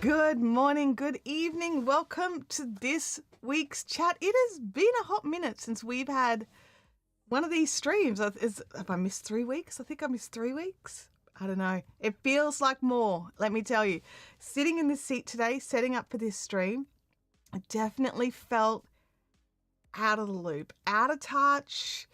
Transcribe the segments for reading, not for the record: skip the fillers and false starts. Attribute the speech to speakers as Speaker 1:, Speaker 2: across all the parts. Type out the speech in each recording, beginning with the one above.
Speaker 1: Good morning, good evening. Welcome to this week's chat. It has been a hot minute since we've had one of these streams. Have I missed 3 weeks? I think I missed 3 weeks. I don't know. It feels like more, let me tell you. Sitting in this seat today, setting up for this stream, I definitely felt out of the loop, out of touch,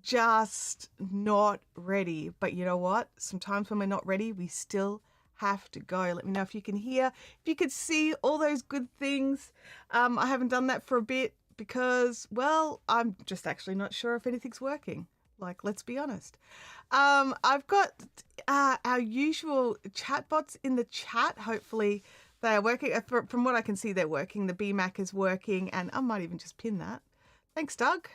Speaker 1: just not ready. But you know what? Sometimes when we're not ready, we still have to go. Let me know if you can hear, if you could see all those good things. I haven't done that for a bit because, well, I'm just actually not sure if anything's working. Like, let's be honest. I've got our usual chatbots in the chat. Hopefully they are working. From what I can see, they're working. The BMAC is working, and I might even just pin that. Thanks, Doug.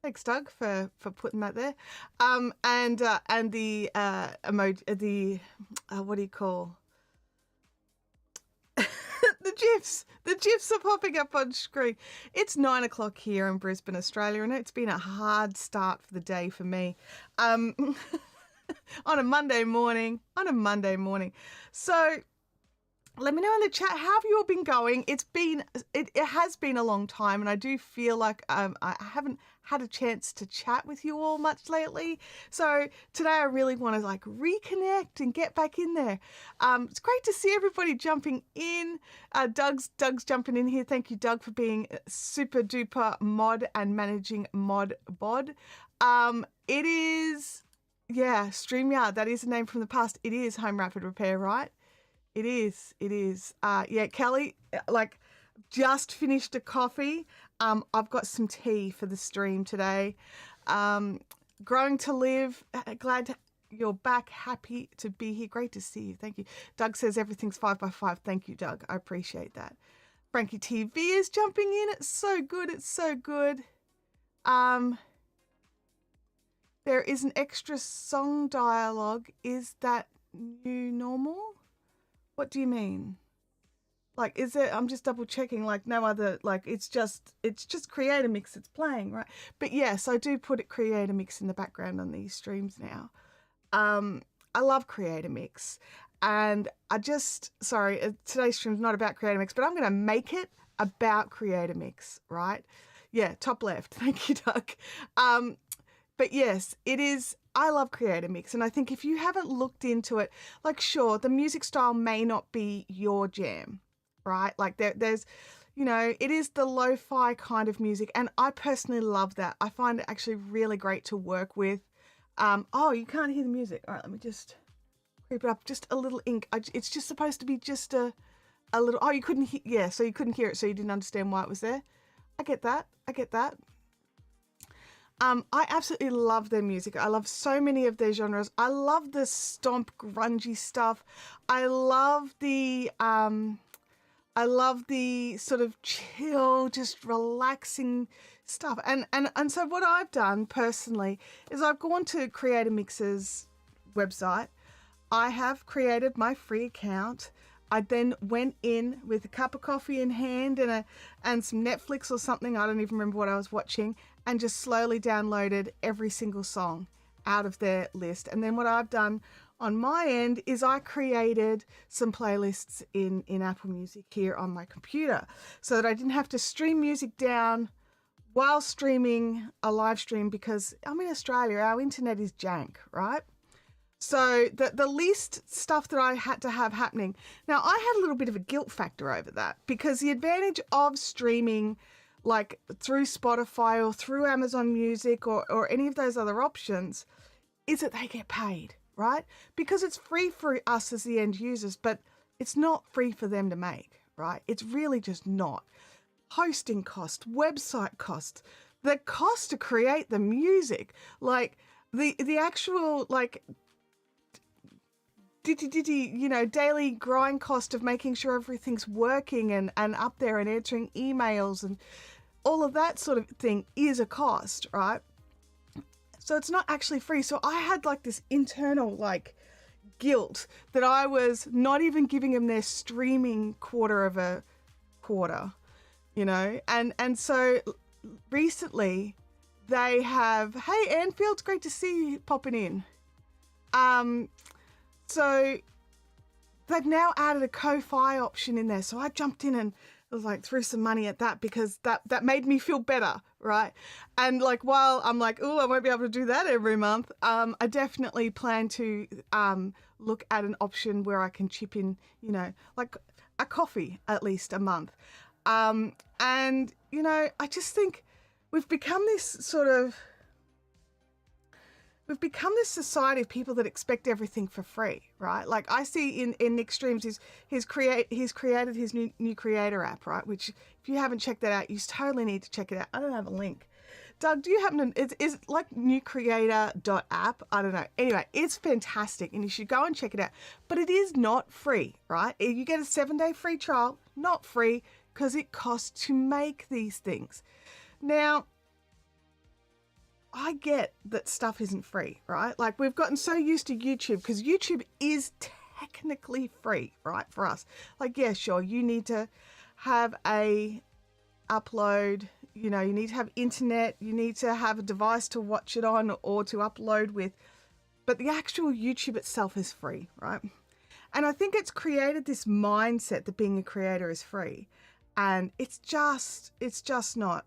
Speaker 1: Thanks, Doug, for putting that there. And the emoji, what do you call? The GIFs are popping up on screen. It's 9 o'clock here in Brisbane, Australia, and it's been a hard start for the day for me. On a Monday morning. So let me know in the chat, how have you all been going? It has been a long time, and I do feel like I haven't had a chance to chat with you all much lately. So today I really want to like reconnect and get back in there. It's great to see everybody jumping in. Doug's jumping in here. Thank you, Doug, for being super duper mod and managing mod bod. It is, yeah, Streamyard. That is a name from the past. It is Home Rapid Repair, right? It is. Yeah, Kelly, like, just finished a coffee. I've got some tea for the stream today. Growing to live. Glad you're back. Happy to be here. Great to see you. Thank you. Doug says everything's 5x5. Thank you, Doug. I appreciate that. Frankie TV is jumping in. It's so good. It's so good. There is an extra song dialogue. Is that new normal? What do you mean? Like, is it, I'm just double checking, like no other, like it's just Creator Mix that's playing, right? But yes, I do put Creator Mix in the background on these streams now. I love Creator Mix, and today's stream's not about Creator Mix, but I'm going to make it about Creator Mix, right? Yeah, top left. Thank you, Doug. But yes, it is. I love Creator Mix, and I think if you haven't looked into it, like, sure, the music style may not be your jam, right? Like there's, you know, it is the lo-fi kind of music, and I personally love that. I find it actually really great to work with. Oh, you can't hear the music. All right, let me just creep it up just a little ink. It's just supposed to be just a little. Oh, you couldn't hear. Yeah, so you couldn't hear it, so you didn't understand why it was there. I get that. I absolutely love their music. I love so many of their genres. I love the stomp grungy stuff. I love the sort of chill, just relaxing stuff. And so what I've done personally is I've gone to Creator Mix's website. I have created my free account. I then went in with a cup of coffee in hand and some Netflix or something. I don't even remember what I was watching, and just slowly downloaded every single song out of their list. And then what I've done on my end is I created some playlists in Apple Music here on my computer, so that I didn't have to stream music down while streaming a live stream, because I'm in Australia, our internet is jank, right? So the least stuff that I had to have happening. Now, I had a little bit of a guilt factor over that, because the advantage of streaming like through Spotify or through Amazon Music or any of those other options is that they get paid, right? Because it's free for us as the end users, but it's not free for them to make, right? It's really just not. Hosting cost, website costs, the cost to create the music, like the actual, like, you know, daily grind cost of making sure everything's working and up there and answering emails and all of that sort of thing is a cost, right? So it's not actually free. So I had like this internal like guilt that I was not even giving them their streaming quarter of a quarter, you know? And so recently they have, hey, Anfield, it's great to see you popping in. So they've now added a Ko-Fi option in there. So I jumped in and I was like, threw some money at that because that made me feel better, right? And like, while I'm like, oh, I won't be able to do that every month, I definitely plan to look at an option where I can chip in, you know, like a coffee at least a month. And, you know, I just think we've become this society of people that expect everything for free, right? Like I see in Nick's streams, he's created his new creator app, right? Which if you haven't checked that out, you totally need to check it out. I don't have a link. Doug, do you happen to, is it like newcreator.app? I don't know. Anyway, it's fantastic and you should go and check it out. But it is not free, right? You get a 7-day free trial, not free, because it costs to make these things. Now, I get that stuff isn't free, right? Like we've gotten so used to YouTube because YouTube is technically free, right? For us. Like, yeah, sure, you need to have a upload, you know, you need to have internet, you need to have a device to watch it on or to upload with, but the actual YouTube itself is free, right? And I think it's created this mindset that being a creator is free. And it's just not.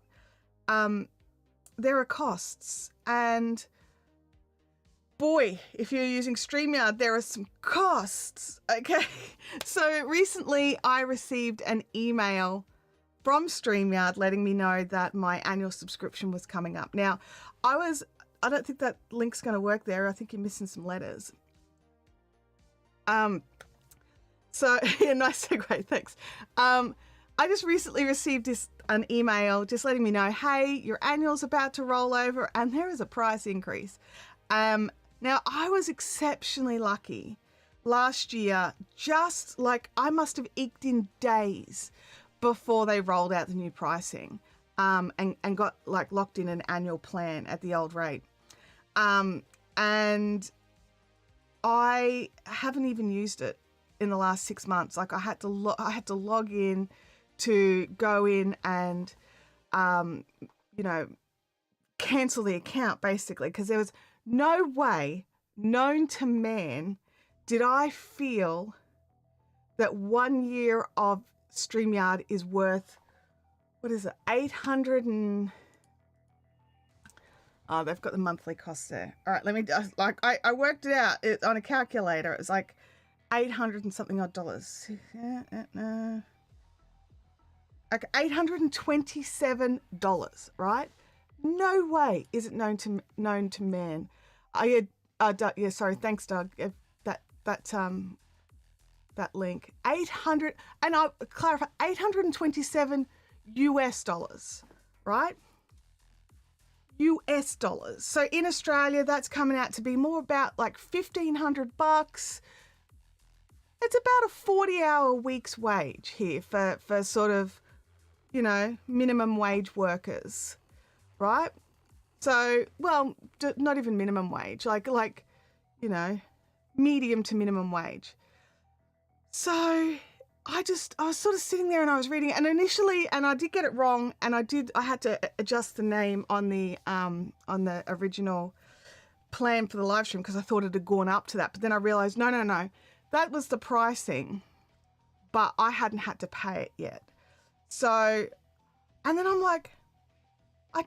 Speaker 1: There are costs, and boy, if you're using StreamYard, there are some costs, okay? So recently I received an email from StreamYard letting me know that my annual subscription was coming up. Now, I don't think that link's going to work there. I think you're missing some letters. So, yeah, nice segue, thanks. I just recently received an email just letting me know, hey, your annual's about to roll over and there is a price increase. Now, I was exceptionally lucky last year, just like I must have eked in days before they rolled out the new pricing and got like locked in an annual plan at the old rate. And I haven't even used it in the last 6 months. Like I had to log in to go in and, you know, cancel the account basically, because there was no way known to man did I feel that 1 year of StreamYard is worth, what is it, 800 and, oh, they've got the monthly cost there. All right, let me, like, I worked it out on a calculator. It was like 800 and something odd dollars. Okay, $827, right? No way is it known to man. Yeah, sorry, thanks, Doug. That link, 800, and I'll clarify, 827 US dollars, right? US dollars. So in Australia, that's coming out to be more about like $1,500. It's about a 40-hour week's wage here for sort of, you know, minimum wage workers, right? So, well, not even minimum wage, like, you know, medium to minimum wage. So I was sort of sitting there and I was reading it, and initially, and I did get it wrong, and I had to adjust the name on the original plan for the live stream because I thought it had gone up to that. But then I realized, no, that was the pricing, but I hadn't had to pay it yet. So, and then I'm like, I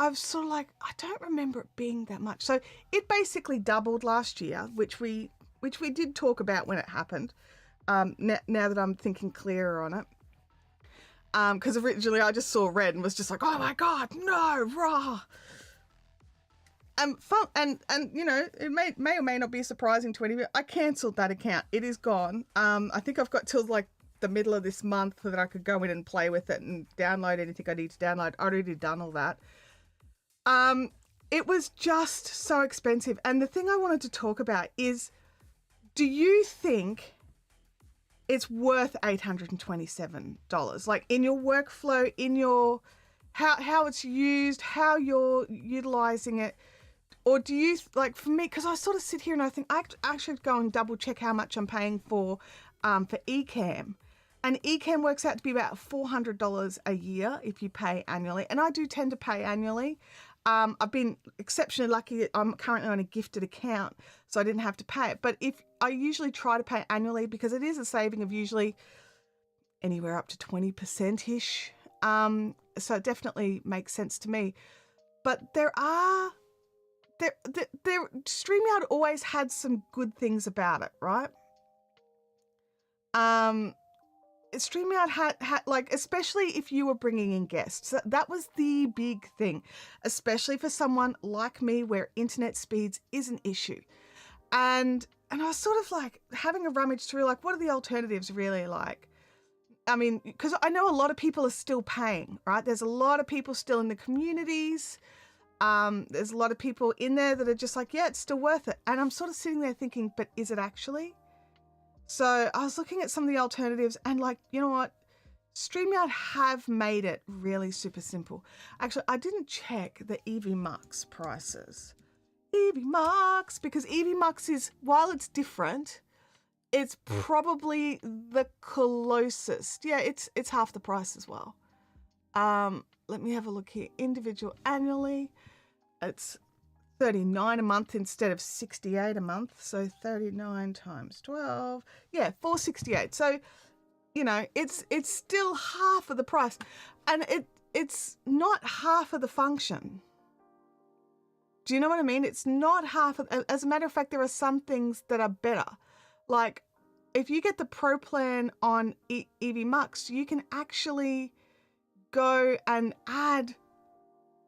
Speaker 1: was sort of like, I don't remember it being that much. So it basically doubled last year, which we did talk about when it happened. Now that I'm thinking clearer on it. Because originally I just saw red and was just like, oh my God, no, rah. And you know, it may or may not be surprising to anybody. I cancelled that account. It is gone. I think I've got till like the middle of this month so that I could go in and play with it and download anything I need to download. I already done all that. It was just so expensive. And the thing I wanted to talk about is, do you think it's worth $827? Like in your workflow, in your how it's used, how you're utilizing it? Or do you, like for me, because I sort of sit here and I think I should go and double check how much I'm paying for Ecamm. And Ecamm works out to be about $400 a year if you pay annually. And I do tend to pay annually. I've been exceptionally lucky. I'm currently on a gifted account, so I didn't have to pay it. But if I usually try to pay annually because it is a saving of usually anywhere up to 20%-ish. So it definitely makes sense to me. But StreamYard always had some good things about it, right? StreamYard had like, especially if you were bringing in guests, that was the big thing, especially for someone like me where internet speeds is an issue. And I was sort of like having a rummage through, like, what are the alternatives really like? I mean, because I know a lot of people are still paying, right? There's a lot of people still in the communities. There's a lot of people in there that are just like, yeah, it's still worth it. And I'm sort of sitting there thinking, but is it actually? So I was looking at some of the alternatives and, like, you know what? StreamYard have made it really super simple. Actually, I didn't check the EVMux prices. EVMux, because EVMux is, while it's different, it's probably the closest. Yeah, it's half the price as well. Let me have a look here. Individual annually, it's $39 a month instead of $68 a month. So 39 times 12, yeah, $468. So, you know, it's still half of the price, and it's not half of the function. Do you know what I mean? It's not half of, as a matter of fact, there are some things that are better. Like, if you get the Pro plan on EVMux, you can actually go and add,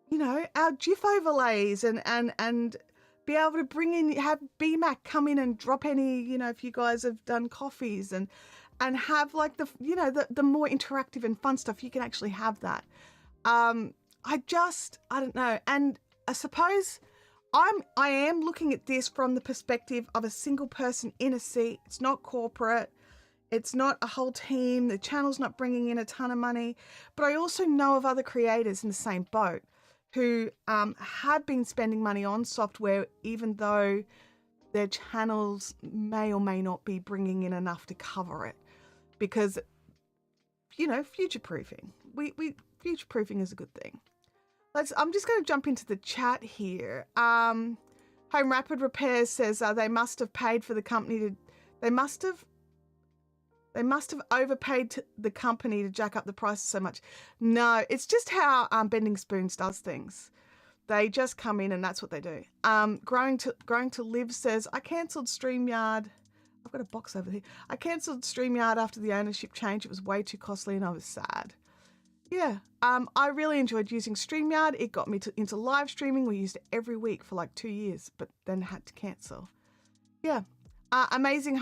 Speaker 1: you know, our GIF overlays and be able to bring in, have BMAC come in and drop any, you know, if you guys have done coffees and have like the, you know, the more interactive and fun stuff, you can actually have that. I don't know. And I suppose I am looking at this from the perspective of a single person in a seat. It's not corporate. It's not a whole team. The channel's not bringing in a ton of money. But I also know of other creators in the same boat who have been spending money on software, even though their channels may or may not be bringing in enough to cover it. Because, you know, future-proofing. Future-proofing is a good thing. I'm just going to jump into the chat here. Home Rapid Repairs says they must have paid for the company to... They must have overpaid the company to jack up the prices so much. No, it's just how Bending Spoons does things. They just come in and that's what they do. Growing to Live says, I cancelled StreamYard. I've got a box over here. I cancelled StreamYard after the ownership change. It was way too costly and I was sad. Yeah, I really enjoyed using StreamYard. It got me into live streaming. We used it every week for like 2 years, but then had to cancel. Yeah, amazing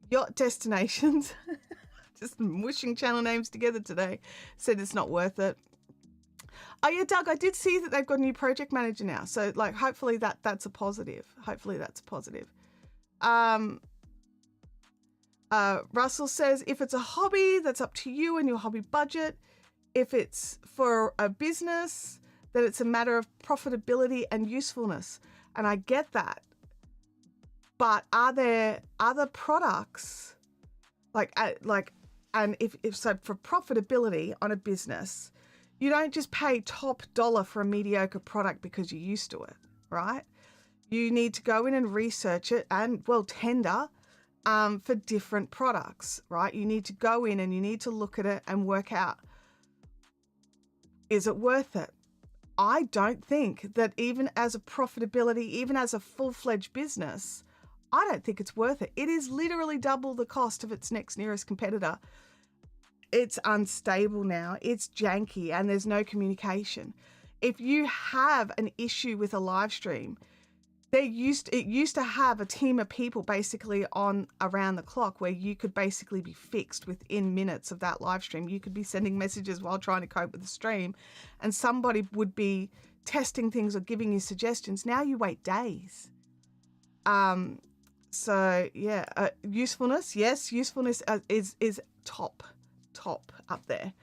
Speaker 1: yacht destinations. Just mushing channel names together today. Said it's not worth it. Oh yeah, Doug, I did see that they've got a new project manager now. So like, hopefully that's a positive. Hopefully that's a positive. Russell says, if it's a hobby, that's up to you and your hobby budget. If it's for a business, then it's a matter of profitability and usefulness. And I get that. But are there other products and if so for profitability on a business, you don't just pay top dollar for a mediocre product because you're used to it, right? You need to go in and research it and, well, tender for different products, right? You need to go in and you need to look at it and work out, is it worth it? I don't think that even as a profitability, even as a full-fledged business, I don't think it's worth it. It is literally double the cost of its next nearest competitor. It's unstable now, it's janky, and there's no communication. If you have an issue with a live stream, it used to have a team of people basically on around the clock where you could basically be fixed within minutes of that live stream. You could be sending messages while trying to cope with the stream and somebody would be testing things or giving you suggestions. Now you wait days. So yeah, usefulness. Yes, usefulness is top up there.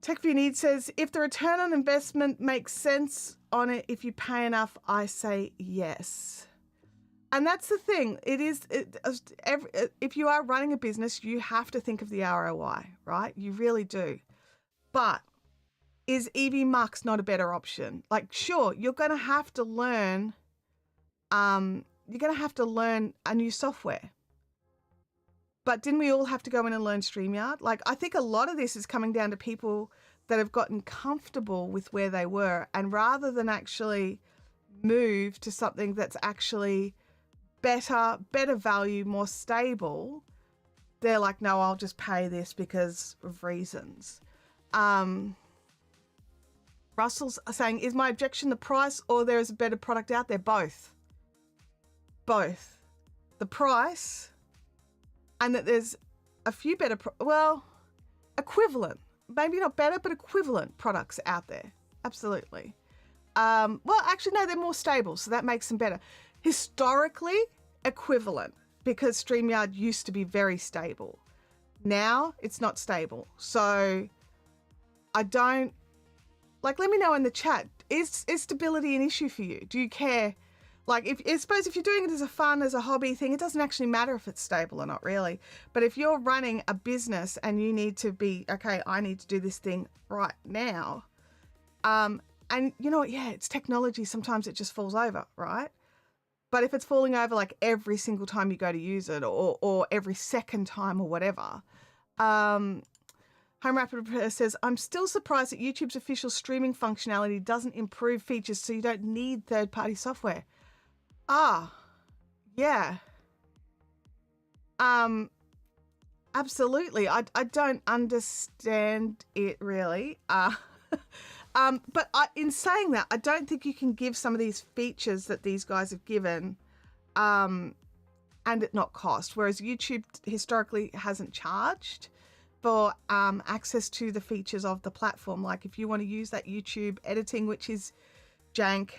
Speaker 1: Tech for Your Needs says, if the return on investment makes sense on it, if you pay enough, I say yes. And that's the thing. If you are running a business, you have to think of the ROI, right? You really do. But is EV Mux not a better option? Like, sure, you're going to have to learn, a new software. But didn't we all have to go in and learn StreamYard? Like, I think a lot of this is coming down to people that have gotten comfortable with where they were, and rather than actually move to something that's actually better value, more stable, they're like, no, I'll just pay this because of reasons. Russell's saying, is my objection the price or there is a better product out there? Both. The price, and that there's a few better, equivalent, maybe not better, but equivalent products out there. Absolutely. Well, actually, no, they're more stable, so that makes them better. Historically, equivalent, because StreamYard used to be very stable. Now, it's not stable. So, I don't, like, let me know in the chat, is stability an issue for you? Do you care? Like, I suppose if you're doing it as a fun, as a hobby thing, it doesn't actually matter if it's stable or not, really. But if you're running a business and you need to be, okay, I need to do this thing right now. And you know what? Yeah, it's technology. Sometimes it just falls over, right? But if it's falling over like every single time you go to use it, or every second time or whatever. Home Rapid Repair says, I'm still surprised that YouTube's official streaming functionality doesn't improve features so you don't need third-party software. Yeah. Absolutely. I don't understand it really. But in saying that, I don't think you can give some of these features that these guys have given and it not cost, whereas YouTube historically hasn't charged for access to the features of the platform. Like if you want to use that YouTube editing, which is jank,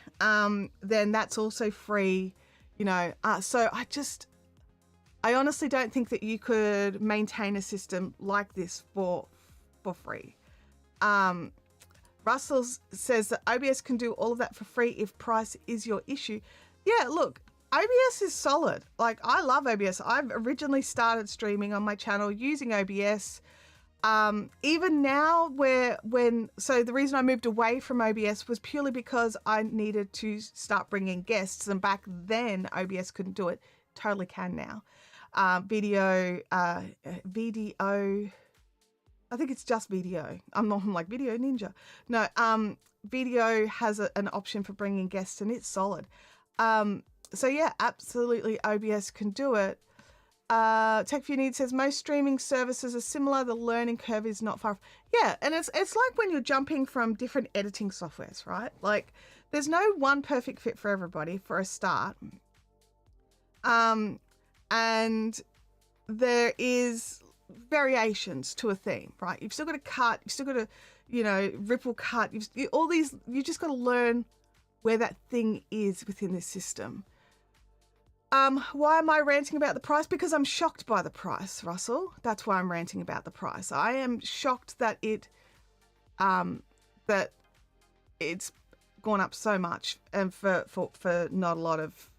Speaker 1: then that's also free, you know. So I honestly don't think that you could maintain a system like this for free. Russell says that OBS can do all of that for free if price is your issue. Yeah, look, OBS is solid. Like, I love OBS. I've originally started streaming on my channel using OBS. Even now so the reason I moved away from OBS was purely because I needed to start bringing guests, and back then OBS couldn't do it. Totally can now. Video, I think it's just video. I'm like Video Ninja. No, video has an option for bringing guests and it's solid. So yeah, absolutely OBS can do it. Tech for Your Needs says most streaming services are similar. The learning curve is not far. Yeah, and it's like when you're jumping from different editing softwares, right? Like there's no one perfect fit for everybody for a start. And there is variations to a theme, right? You've still got to cut, you've still got to, ripple cut. You just got to learn where that thing is within this system. Why am I ranting about the price? Because I'm shocked by the price, Russell. That's why I'm ranting about the price. I am shocked that that it's gone up so much, and for not a lot of,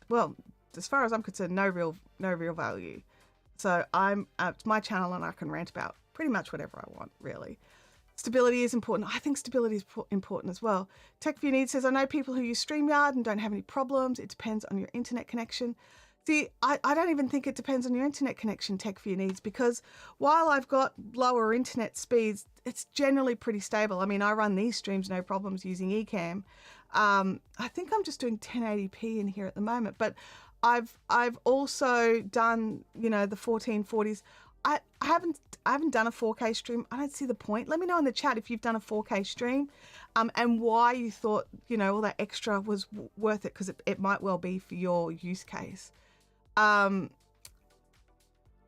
Speaker 1: well, as far as I'm concerned, no real value. So it's my channel and I can rant about pretty much whatever I want, really. Stability is important. I think stability is important as well. Tech for Your Needs says, I know people who use StreamYard and don't have any problems. It depends on your internet connection. See, I don't even think it depends on your internet connection, Tech for Your Needs, because while I've got lower internet speeds, it's generally pretty stable. I mean, I run these streams no problems using Ecamm. I think I'm just doing 1080p in here at the moment, but I've also done, the 1440s. I haven't done a 4K stream. I don't see the point. Let me know in the chat if you've done a 4K stream, and why you thought, all that extra was worth it, because it might well be for your use case.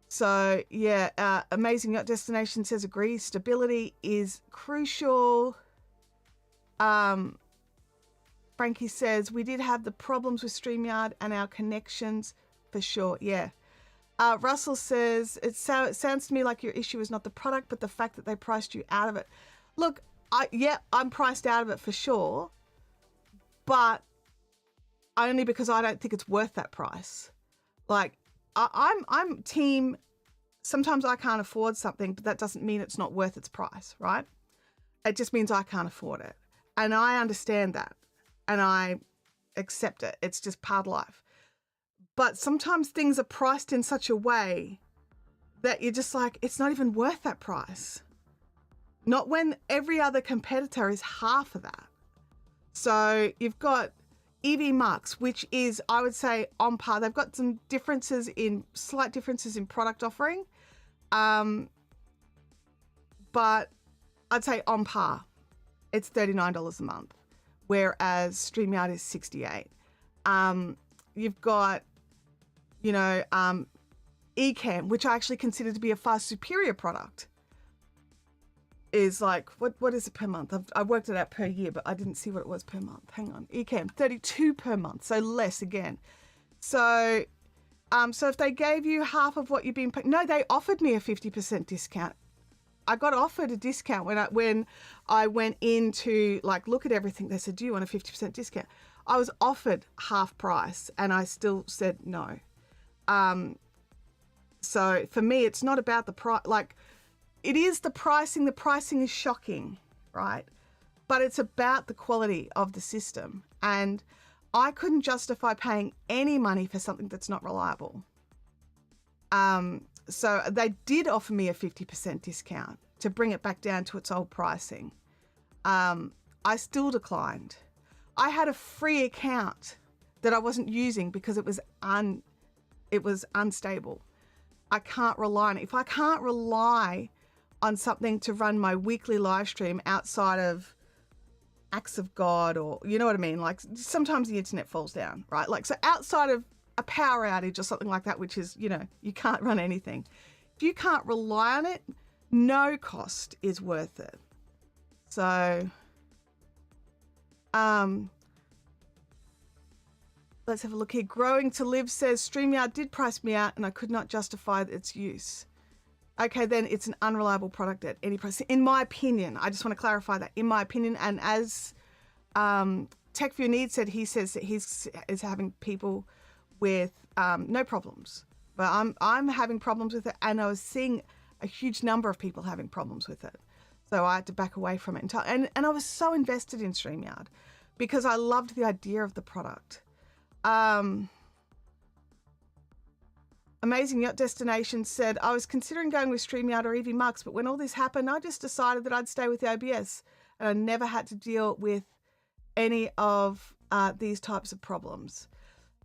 Speaker 1: So yeah, Amazing Yacht Destination says agree. Stability is crucial. Frankie says, we did have the problems with StreamYard and our connections for sure. Yeah. Russell says, it sounds to me like your issue is not the product, but the fact that they priced you out of it. Look, I'm priced out of it for sure, but only because I don't think it's worth that price. Like, I'm team, sometimes I can't afford something, but that doesn't mean it's not worth its price, right? It just means I can't afford it. And I understand that. And I accept it. It's just part of life. But sometimes things are priced in such a way that you're just like, it's not even worth that price. Not when every other competitor is half of that. So you've got EV Mux, which is, I would say, on par. They've got some slight differences in product offering. But I'd say on par. It's $39 a month, whereas StreamYard is $68. You've got, Ecamm, which I actually consider to be a far superior product, is like, what is it per month? I worked it out per year, but I didn't see what it was per month. Hang on. Ecamm, $32 per month, so less again. So if they gave you half of what you've been paying, no, they offered me a 50% discount. I got offered a discount when I went in to look at everything. They said, do you want a 50% discount? I was offered half price and I still said no. So for me, it's not about the price. It is the pricing. The pricing is shocking, right? But it's about the quality of the system. And I couldn't justify paying any money for something that's not reliable. So they did offer me a 50% discount to bring it back down to its old pricing. I still declined. I had a free account that I wasn't using because it was unstable. I can't rely on it. If I can't rely on something to run my weekly live stream outside of acts of God, or you know what I mean? Sometimes the internet falls down, right? So outside of a power outage or something like that, which is, you can't run anything. If you can't rely on it, no cost is worth it. So, let's have a look here. Growing to Live says, StreamYard did price me out and I could not justify its use. Okay, then it's an unreliable product at any price. In my opinion, I just want to clarify that. In my opinion, and as TechView Need said, he says that he's having people with no problems. But I'm having problems with it, and I was seeing a huge number of people having problems with it. So I had to back away from it. And I was so invested in StreamYard because I loved the idea of the product. Amazing Yacht Destination said, I was considering going with StreamYard or EV Mux, but when all this happened, I just decided that I'd stay with the OBS, and I never had to deal with any of these types of problems.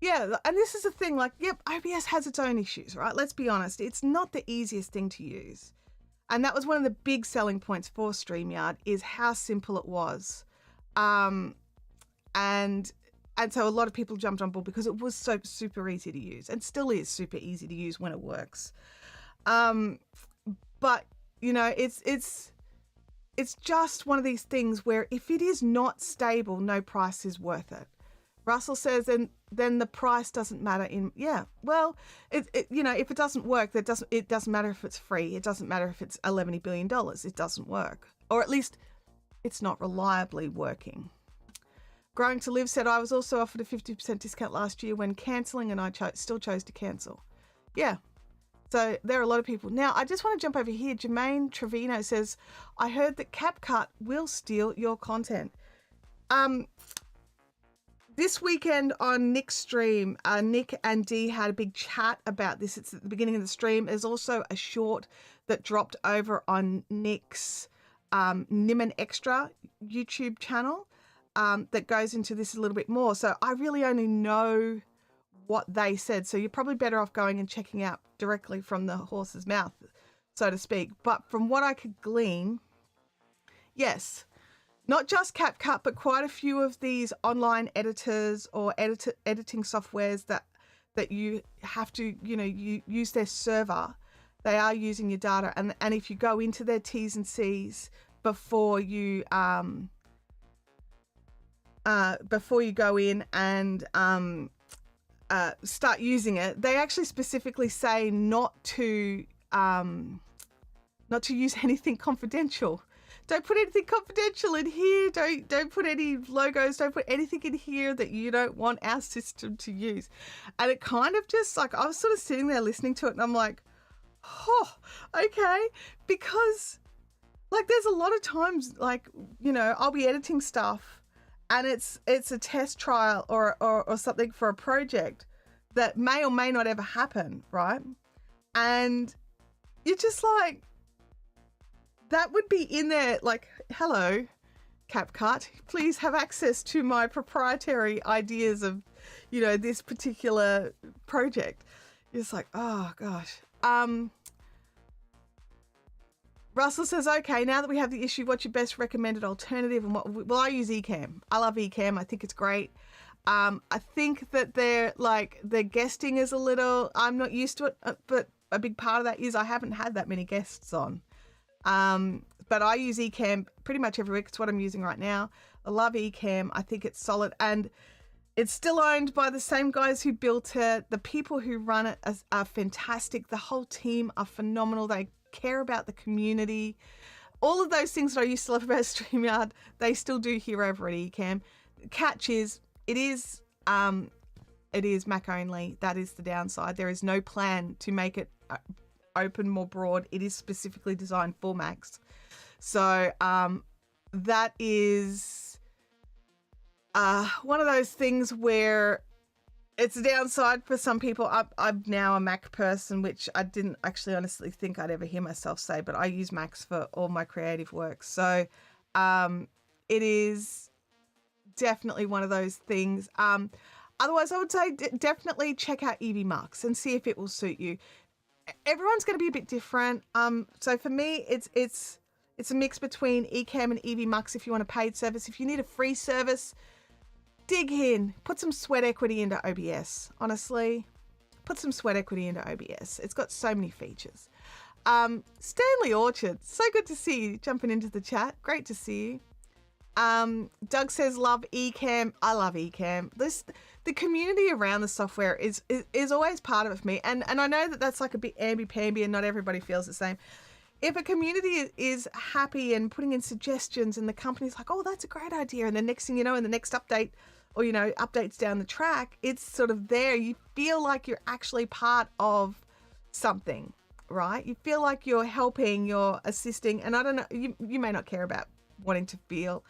Speaker 1: Yeah, and this is the thing, OBS has its own issues, right? Let's be honest. It's not the easiest thing to use. And that was one of the big selling points for StreamYard, is how simple it was. And so a lot of people jumped on board because it was so super easy to use, and still is super easy to use when it works. But it's just one of these things where if it is not stable, no price is worth it. Russell says, and then the price doesn't matter. If it doesn't work, it doesn't matter if it's free. It doesn't matter if it's $11 billion. It doesn't work, or at least it's not reliably working. Growing to Live said, I was also offered a 50% discount last year when cancelling, and I still chose to cancel. Yeah. So there are a lot of people. Now, I just want to jump over here. Jermaine Trevino says, I heard that CapCut will steal your content. This weekend on Nick's stream, Nick and Dee had a big chat about this. It's at the beginning of the stream. There's also a short that dropped over on Nick's Niman Extra YouTube channel. That goes into this a little bit more. So I really only know what they said. So you're probably better off going and checking out directly from the horse's mouth, so to speak. But from what I could glean, yes, not just CapCut, but quite a few of these online editors or editing softwares that you have to, you use their server. They are using your data. And if you go into their T's and C's before you go in and start using it, they actually specifically say not to use anything confidential. Don't put anything confidential in here. Don't put any logos. Don't put anything in here that you don't want our system to use. And it kind of just I was sort of sitting there listening to it, and I'm like, oh, okay, because like there's a lot of times, like, I'll be editing stuff and it's a test trial or something for a project that may or may not ever happen, right? And you're just like, that would be in there, like, hello, CapCut, please have access to my proprietary ideas of, this particular project. It's like, oh gosh. Russell says, okay, now that we have the issue, what's your best recommended alternative? And well, I use Ecamm. I love Ecamm. I think it's great. I think that their guesting is a little, I'm not used to it, but a big part of that is I haven't had that many guests on. But I use Ecamm pretty much every week. It's what I'm using right now. I love Ecamm. I think it's solid, and it's still owned by the same guys who built it. The people who run it are fantastic. The whole team are phenomenal. They care about the community. All of those things that I used to love about StreamYard, they still do here over at Ecamm. Catch is, it is Mac only. That is the downside. There is no plan to make it open more broad. It is specifically designed for Macs. So that is one of those things where it's a downside for some people. I'm now a Mac person, which I didn't actually honestly think I'd ever hear myself say, but I use Macs for all my creative work. So it is definitely one of those things. Otherwise, I would say definitely check out EVMux and see if it will suit you. Everyone's going to be a bit different. So for me, it's a mix between Ecamm and EVMux if you want a paid service. If you need a free service, dig in, put some sweat equity into OBS. Honestly, put some sweat equity into OBS. It's got so many features. Stanley Orchard, so good to see you jumping into the chat. Great to see you. Doug says, love Ecamm. I love Ecamm. The community around the software is always part of it for me. And I know that that's like a bit amby-pamby and not everybody feels the same. If a community is happy and putting in suggestions and the company's like, oh, that's a great idea. And the next thing you know, in the next update or, updates down the track, it's sort of there. You feel like you're actually part of something, right? You feel like you're helping, you're assisting. And I don't know, you may not care about wanting to feel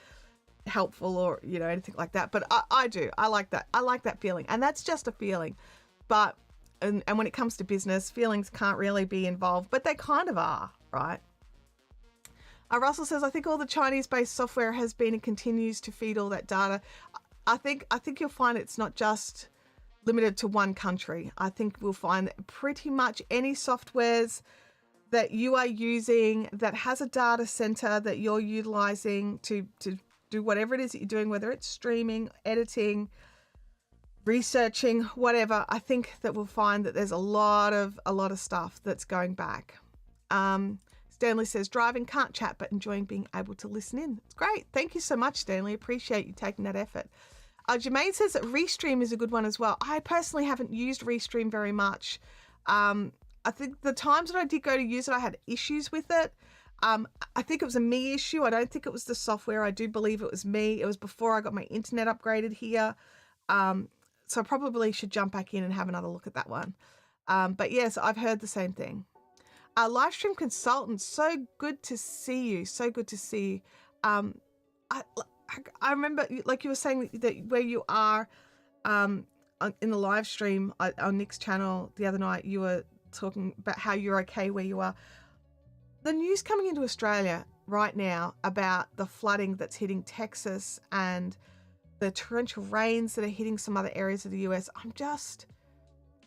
Speaker 1: helpful or, anything like that. But I do. I like that. I like that feeling. And that's just a feeling. But, and when it comes to business, feelings can't really be involved, but they kind of are. Right. Russell says, I think all the Chinese-based software has been and continues to feed all that data. I think you'll find it's not just limited to one country. I think we'll find that pretty much any softwares that you are using that has a data center that you're utilizing to do whatever it is that you're doing, whether it's streaming, editing, researching, whatever. I think that we'll find that there's a lot of stuff that's going back. Stanley says, driving, can't chat, but enjoying being able to listen in. It's great. Thank you so much, Stanley. Appreciate you taking that effort. Jermaine says that Restream is a good one as well. I personally haven't used Restream very much. I think the times that I did go to use it, I had issues with it. I think it was a me issue. I don't think it was the software. I do believe it was me. It was before I got my internet upgraded here. So I probably should jump back in and have another look at that one. But yes, I've heard the same thing. Livestream consultant, so good to see you. So good to see you. I remember, like you were saying, that where you are in the live stream on Nick's channel the other night, you were talking about how you're okay where you are. The news coming into Australia right now about the flooding that's hitting Texas and the torrential rains that are hitting some other areas of the US,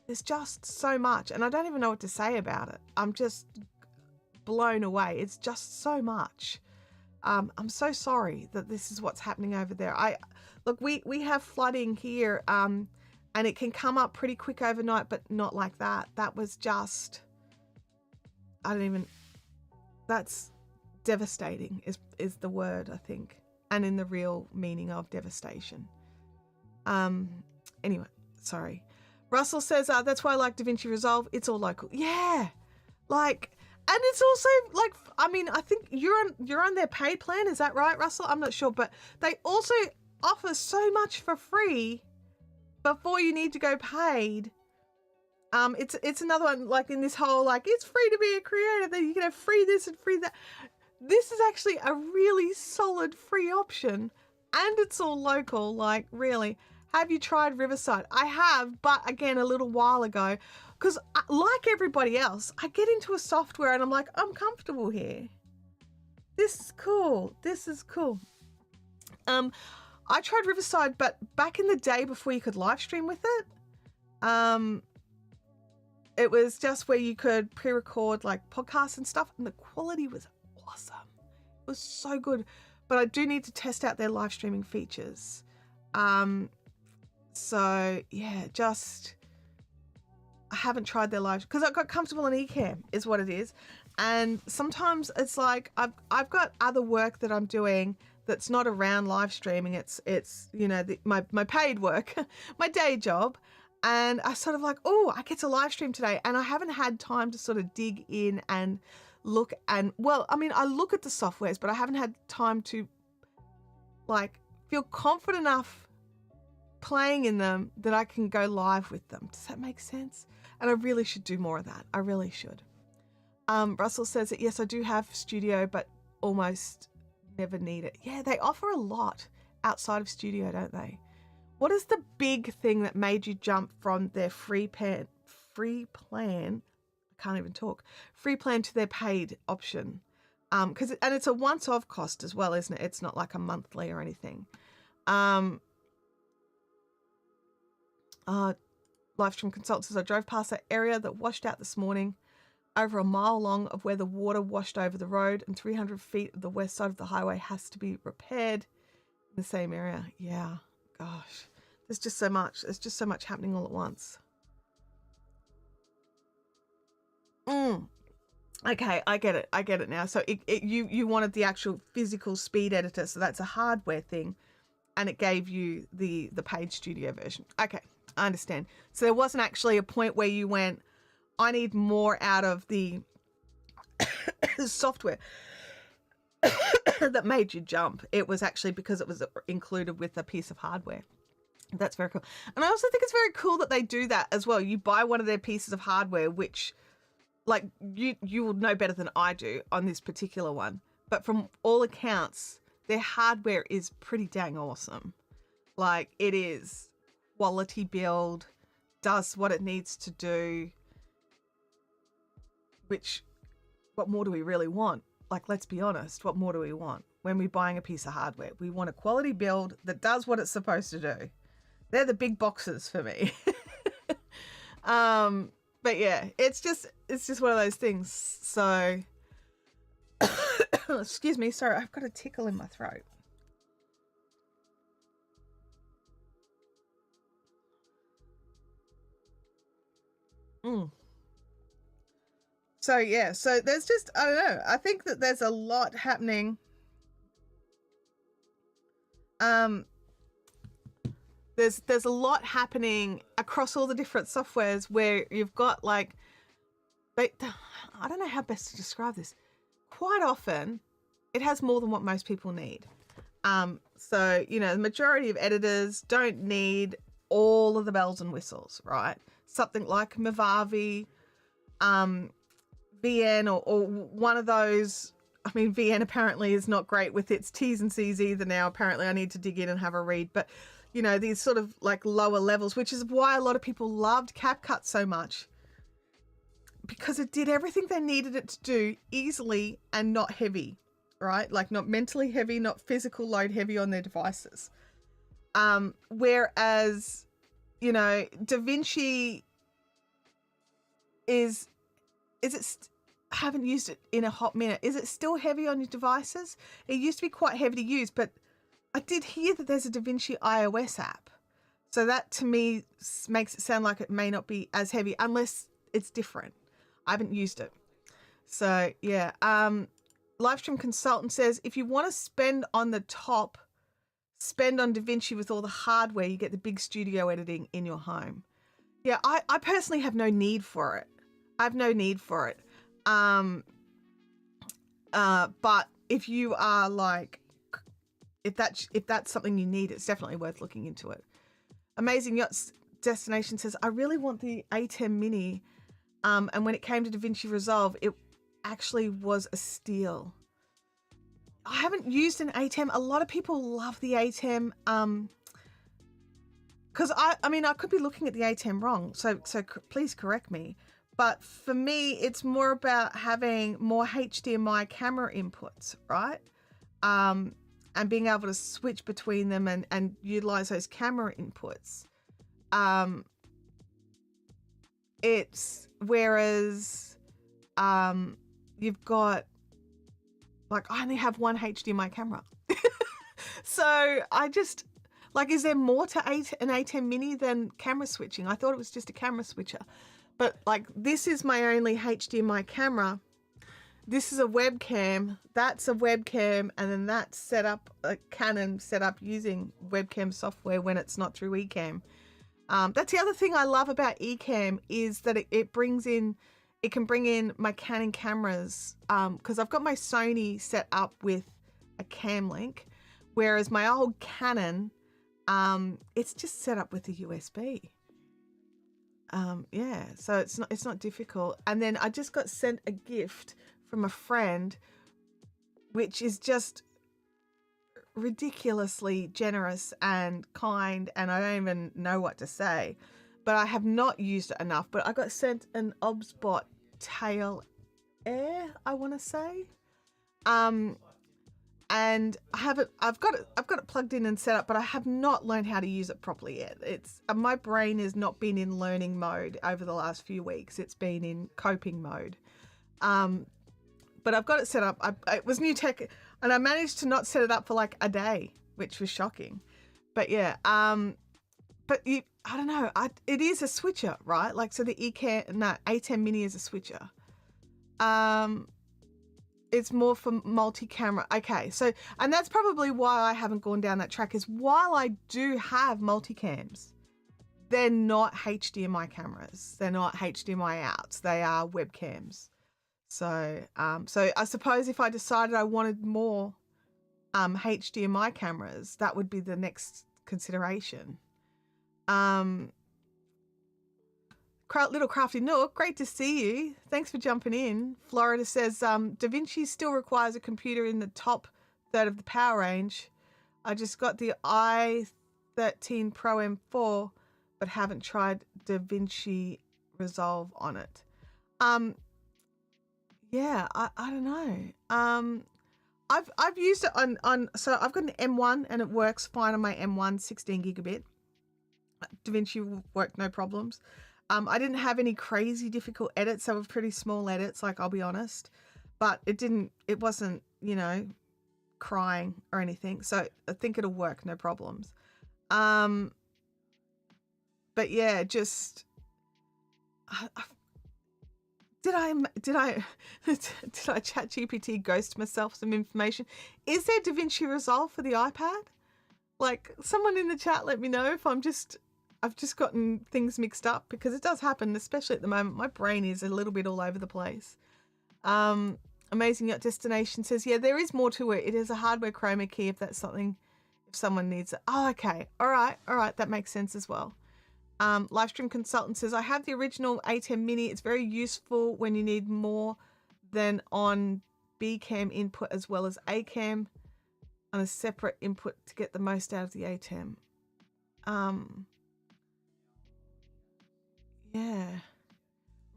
Speaker 1: there's just so much, and I don't even know what to say about it. I'm just blown away. It's just so much. I'm so sorry that this is what's happening over there. Look, we have flooding here, and it can come up pretty quick overnight, but not like that. That was just, that's devastating is the word, I think, and in the real meaning of devastation. Anyway, sorry. Russell says, that's why I like DaVinci Resolve. It's all local. Yeah. And it's also I think you're on their paid plan. Is that right, Russell? I'm not sure, but they also offer so much for free before you need to go paid. It's another one, like in this whole, it's free to be a creator, that you can have free this and free that. this is actually a really solid free option, and it's all local. Like, really, have you tried Riverside? I have, but again, a little while ago, because like everybody else, I get into a software and I'm like, I'm comfortable here. This is cool. This is cool. I tried Riverside, but back in the day before you could live stream with it, it was just where you could pre-record like podcasts and stuff, and the quality was awesome. It was so good, but I do need to test out their live streaming features. So yeah, I haven't tried their live, because I got comfortable on Ecamm is what it is. And sometimes it's like I've got other work that I'm doing that's not around live streaming. It's you know, my paid work, my day job. And I sort of like, oh, I get to live stream today. And I haven't had time to sort of dig in and look. And well, I mean, I look at the softwares, but I haven't had time to like feel confident enough playing in them that I can go live with them. Does that make sense? And I really should do more of that. I really should. Russell says that, yes, I do have Studio, but almost never need it. Yeah, they offer a lot outside of Studio, don't they? What is the big thing that made you jump from their free plan, I can't even talk, free plan to their paid option? And it's a once-off cost as well, isn't it? It's not like a monthly or anything. Livestream Consultant says, I drove past that area that washed out this morning, over a mile long of where the water washed over the road, and 300 feet of the west side of the highway has to be repaired in the same area. Yeah, gosh, there's just so much. There's just so much happening all at once. Okay, I get it. I get it now. So you wanted the actual physical speed editor, so that's a hardware thing, and it gave you the paid Studio version. Okay, I understand. So there wasn't actually a point where you went, I need more out of the software that made you jump. It was actually because it was included with a piece of hardware. That's very cool. And I also think it's very cool that they do that as well. You buy one of their pieces of hardware, which like you will know better than I do on this particular one. But from all accounts, their hardware is pretty dang awesome. Like, it is quality build, does what it needs to do. Which, what more do we really want? Like, let's be honest, what more do we want when we're buying a piece of hardware? We want a quality build that does what it's supposed to do. They're the big boxes for me. But yeah, it's just one of those things. So, excuse me, sorry, I've got a tickle in my throat. So yeah, so there's just, I don't know, I think that there's a lot happening. There's a lot happening across all the different softwares where you've got like, I don't know how best to describe this. Quite often, it has more than what most people need. So, you know, the majority of editors don't need all of the bells and whistles, right? Something like Movavi, VN or one of those. I mean, VN apparently is not great with its T's and C's either now. Apparently I need to dig in and have a read. But, you know, these sort of like lower levels, which is why a lot of people loved CapCut so much, because it did everything they needed it to do easily and not heavy, right? Like not mentally heavy, not physical load heavy on their devices. Whereas, you know, DaVinci I haven't used it in a hot minute. Is it still heavy on your devices? It used to be quite heavy to use, but I did hear that there's a DaVinci iOS app. So that to me makes it sound like it may not be as heavy unless it's different. I haven't used it. So yeah. Livestream Consultant says, if you want to spend on the top, spend on DaVinci with all the hardware, you get the big studio editing in your home. Yeah, I personally have no need for it. I have no need for it. But if you are like, if that's something you need, it's definitely worth looking into it. Amazing Yachts Destination says, I really want the A10 Mini. And when it came to DaVinci Resolve, it actually was a steal. haven't used an ATEM. A lot of people love the ATEM. Because I mean, I could be looking at the ATEM wrong. So please correct me. But for me, it's more about having more HDMI camera inputs, right? And being able to switch between them and utilize those camera inputs. It's whereas you've got, like, I only have one HDMI camera. So I just, like, is there more to an A10 mini than camera switching? I thought it was just a camera switcher. But like, this is my only HDMI camera. This is a webcam, that's a webcam, and then that's set up, a Canon set up using webcam software when it's not through Ecamm. That's the other thing I love about Ecamm, is that it can bring in my Canon cameras, because I've got my Sony set up with a cam link, whereas my old Canon, it's just set up with a USB. Yeah, so it's not difficult. And then I just got sent a gift from a friend, which is just ridiculously generous and kind, and I don't even know what to say, but I have not used it enough. But I got sent an Obsbot Tail Air, I want to say, and I've got it plugged in and set up, but I have not learned how to use it properly yet. It's my brain has not been in learning mode over the last few weeks. It's been in coping mode. But I've got it set up. It was new tech, and I managed to not set it up for like a day, which was shocking. But yeah, I don't know. It is a switcher, right? Like, so the A10 Mini is a switcher. It's more for multi-camera. Okay, so, and that's probably why I haven't gone down that track, is while I do have multicams, they're not HDMI cameras. They're not HDMI outs. They are webcams. So, so I suppose if I decided I wanted more HDMI cameras, that would be the next consideration. Little Crafty Nook, great to see you. Thanks for jumping in. Florida says, DaVinci still requires a computer in the top third of the power range. I just got the i13 Pro M4, but haven't tried DaVinci Resolve on it. Yeah, I don't know. I've used it on so I've got an M1 and it works fine on my M1 16 gigabit. DaVinci worked no problems. I didn't have any crazy difficult edits. They were pretty small edits, like, I'll be honest, but it wasn't, crying or anything. So I think it'll work, no problems. But yeah, just, did I chat GPT ghost myself some information? Is there DaVinci Resolve for the iPad? Like, someone in the chat, let me know if I've just gotten things mixed up, because it does happen, especially at the moment. My brain is a little bit all over the place. Amazing Yacht Destination says, yeah, there is more to it. It is a hardware chroma key if that's something, if someone needs it. Oh, okay. All right. That makes sense as well. Livestream Consultant says, I have the original A10 Mini. It's very useful when you need more than on B-cam input as well as A-cam on a separate input to get the most out of the A10. Yeah.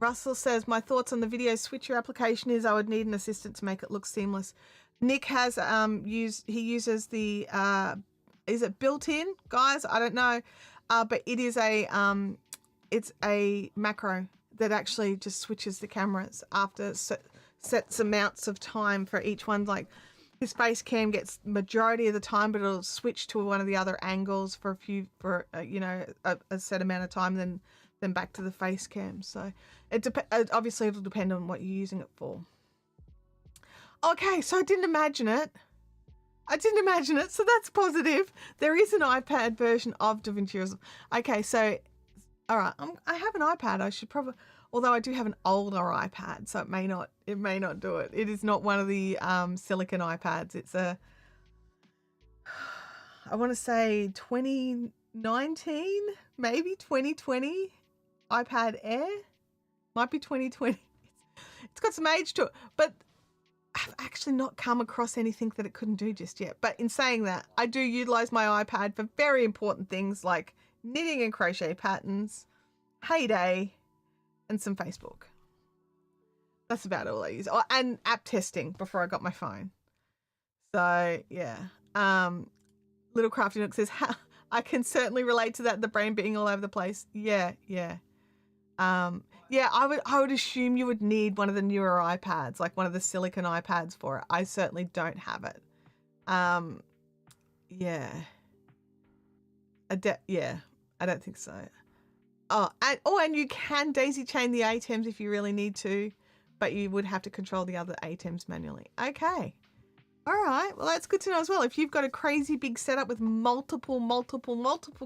Speaker 1: Russell says, my thoughts on the video switcher application is I would need an assistant to make it look seamless. Nick has uses the is it built-in, guys? I don't know. But it is it's a macro that actually just switches the cameras after sets amounts of time for each one. Like, his face cam gets majority of the time, but it'll switch to one of the other angles for a set amount of time, then back to the face cam. So obviously it'll depend on what you're using it for. Okay, so I didn't imagine it, so that's positive. There is an iPad version of DaVinci Resolve. Okay, so, all right, I have an iPad. I should probably, although I do have an older iPad, so it may not do it. It is not one of the silicon iPads. It's I want to say 2019, maybe 2020 iPad Air. Might be 2020. It's got some age to it, but have actually not come across anything that it couldn't do just yet. But in saying that, I do utilize my iPad for very important things like knitting and crochet patterns, Heyday, and some Facebook. That's about all I use. Oh, and app testing before I got my phone. So yeah. Little Crafty Nook says, I can certainly relate to that, the brain being all over the place. Yeah. Yeah, I would assume you would need one of the newer iPads, like one of the silicon iPads for it. I certainly don't have it. Yeah. Yeah, I don't think so. And you can daisy chain the items if you really need to, but you would have to control the other items manually. Okay. All right. Well, that's good to know as well. If you've got a crazy big setup with multiple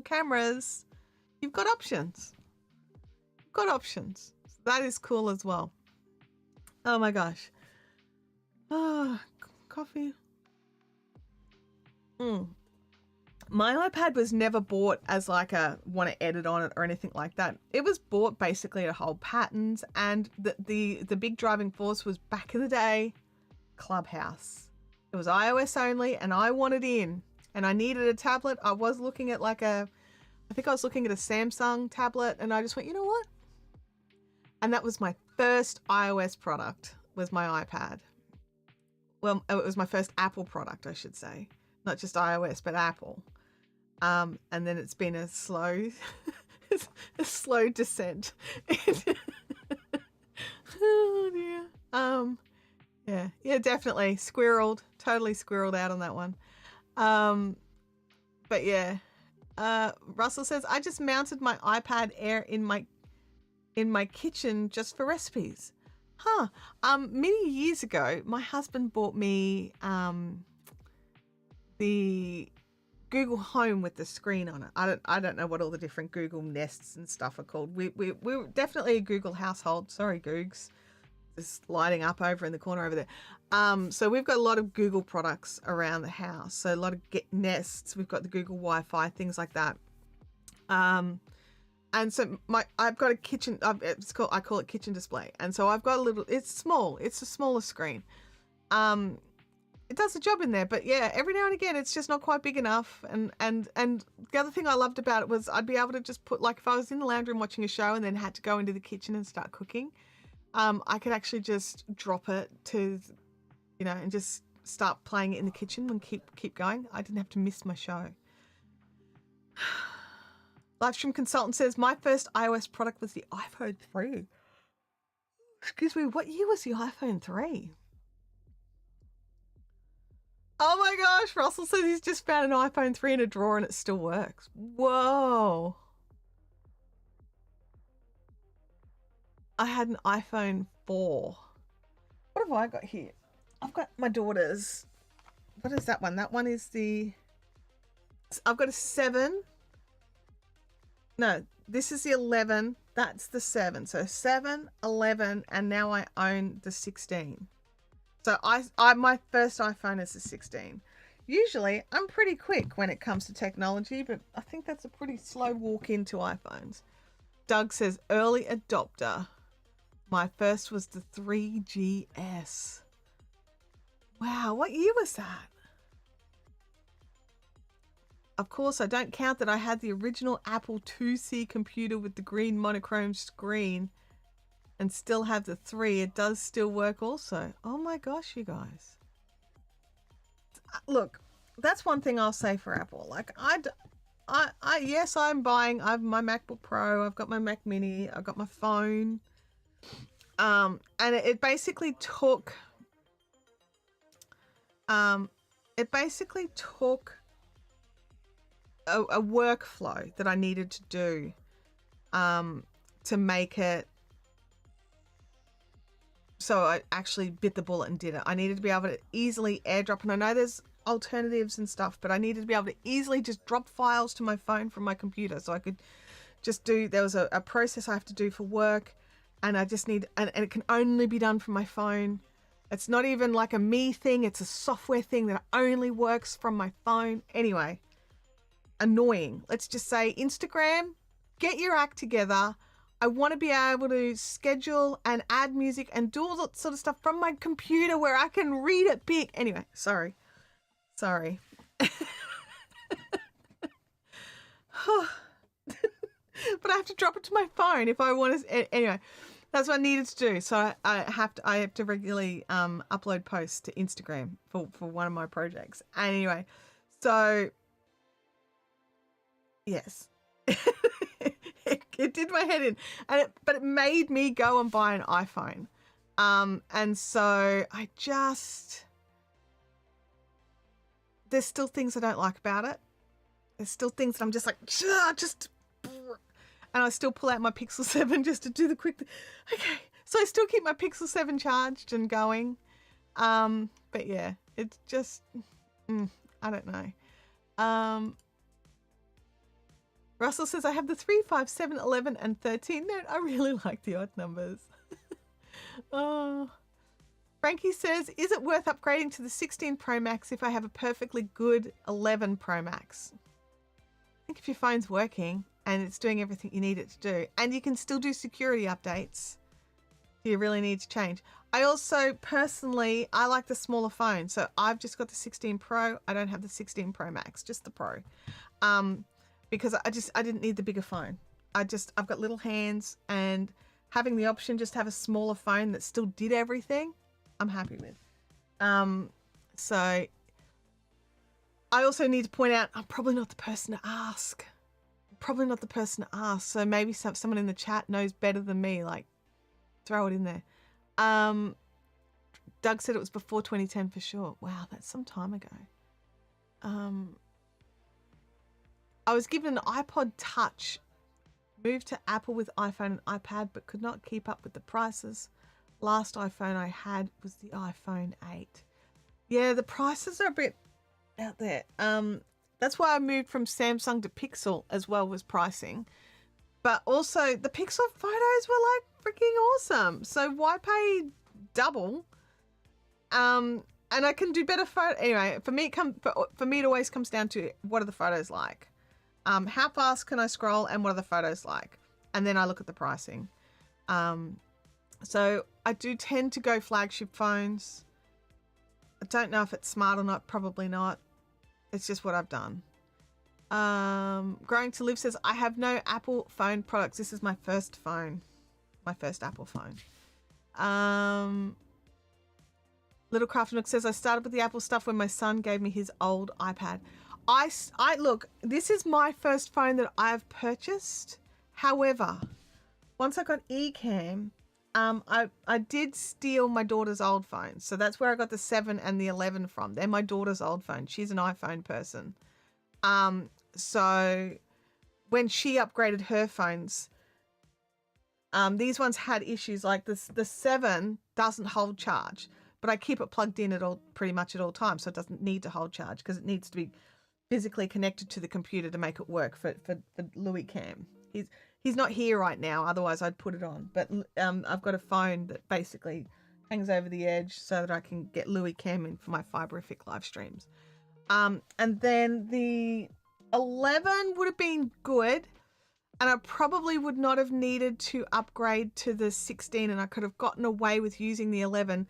Speaker 1: cameras, you've got options. So that is cool as well. Oh my gosh. Coffee. My iPad was never bought as like a want to edit on it or anything like that. It was bought basically to hold patterns, and the big driving force was back in the day, Clubhouse. It was iOS only, and I wanted in, and I needed a tablet. I was looking at I think I was looking at a Samsung tablet, and I just went, you know what? And that was my first iOS product, was my iPad. Well, it was my first Apple product, I should say. Not just iOS, but Apple. And then it's been a slow, a slow descent. Oh dear. Yeah, definitely totally squirreled out on that one. But yeah, Russell says, I just mounted my iPad Air in my kitchen just for recipes. Many years ago, my husband bought me the Google Home with the screen on it. I don't know what all the different Google Nests and stuff are called. We're definitely a Google household. Sorry, Googs. Just lighting up over in the corner over there. So we've got a lot of Google products around the house. So a lot of Nests. We've got the Google Wi-Fi, things like that. And so I've got a kitchen. I call it kitchen display. And so I've got a little. It's small. It's a smaller screen. It does the job in there, but yeah, every now and again, it's just not quite big enough. And the other thing I loved about it was I'd be able to just put, like, if I was in the lounge room watching a show and then had to go into the kitchen and start cooking, I could actually just drop it to, and just start playing it in the kitchen and keep going. I didn't have to miss my show. Livestream Consultant says, my first iOS product was the iPhone 3. Excuse me, what year was the iPhone 3? Oh my gosh, Russell says he's just found an iPhone 3 in a drawer and it still works. Whoa. I had an iPhone 4. What have I got here? I've got my daughter's. What is that one? That one is I've got a 7. No, this is the 11. That's the 7. So 7, 11, and now I own the 16. So my first iPhone is the 16. Usually I'm pretty quick when it comes to technology, but I think that's a pretty slow walk into iPhones. Doug says, early adopter. My first was the 3GS. Wow, what year was that? Of course, I don't count that I had the original Apple IIc computer with the green monochrome screen and still have the 3. It does still work also. Oh my gosh, you guys. Look, that's one thing I'll say for Apple. Like, yes, I have my MacBook Pro, I've got my Mac Mini, I've got my phone. And it basically took a workflow that I needed to do to make it so I actually bit the bullet and did it. I needed to be able to easily airdrop, and I know there's alternatives and stuff, but I needed to be able to easily just drop files to my phone from my computer, so I could just there was a process I have to do for work, and I just need, and it can only be done from my phone. It's not even like a me thing, it's a software thing that only works from my phone. Anyway, annoying. Let's just say, Instagram, get your act together. I want to be able to schedule and add music and do all that sort of stuff from my computer where I can read it big. Anyway, sorry. But I have to drop it to my phone if I want to. Anyway, that's what I needed to do. So I have to regularly upload posts to Instagram for one of my projects. Anyway, so yes, it did my head in, but it made me go and buy an iPhone. And so there's still things I don't like about it. There's still things that I'm just like, and I still pull out my Pixel 7 just to do the quick okay. So I still keep my Pixel 7 charged and going. But yeah, it's just, I don't know. Russell says, I have the 3, 5, 7, 11, and 13. No, I really like the odd numbers. Oh. Frankie says, is it worth upgrading to the 16 Pro Max if I have a perfectly good 11 Pro Max? I think if your phone's working and it's doing everything you need it to do, and you can still do security updates, do you really need to change? I also, personally, I like the smaller phone. So I've just got the 16 Pro. I don't have the 16 Pro Max, just the Pro. Because I didn't need the bigger phone. I've got little hands, and having the option just to have a smaller phone that still did everything, I'm happy with. So I also need to point out, I'm probably not the person to ask. So maybe someone in the chat knows better than me, like throw it in there. Doug said it was before 2010 for sure. Wow, that's some time ago. I was given an iPod Touch, moved to Apple with iPhone and iPad, but could not keep up with the prices. Last iPhone I had was the iPhone 8. Yeah, the prices are a bit out there. That's why I moved from Samsung to Pixel as well, was pricing. But also the Pixel photos were like freaking awesome. So why pay double? And I can do better photo. Anyway, for me it always comes down to, what are the photos like? How fast can I scroll, and what are the photos like? And then I look at the pricing. So I do tend to go flagship phones. I don't know if it's smart or not. Probably not. It's just what I've done. Growing to Live says, I have no Apple phone products. This is my first phone. My first Apple phone. Little Craft Nook says, I started with the Apple stuff when my son gave me his old iPad. I look, this is my first phone that I've purchased. However, once I got Ecamm, I did steal my daughter's old phone. So that's where I got the 7 and the 11 from. They're my daughter's old phone. She's an iPhone person. So when she upgraded her phones, these ones had issues like this. The 7 doesn't hold charge, but I keep it plugged in pretty much at all times. So it doesn't need to hold charge because it needs to be physically connected to the computer to make it work for Louis Cam. He's not here right now, otherwise I'd put it on. But I've got a phone that basically hangs over the edge so that I can get Louis Cam in for my Fiberific live streams. And then the 11 would have been good, and I probably would not have needed to upgrade to the 16, and I could have gotten away with using the 11,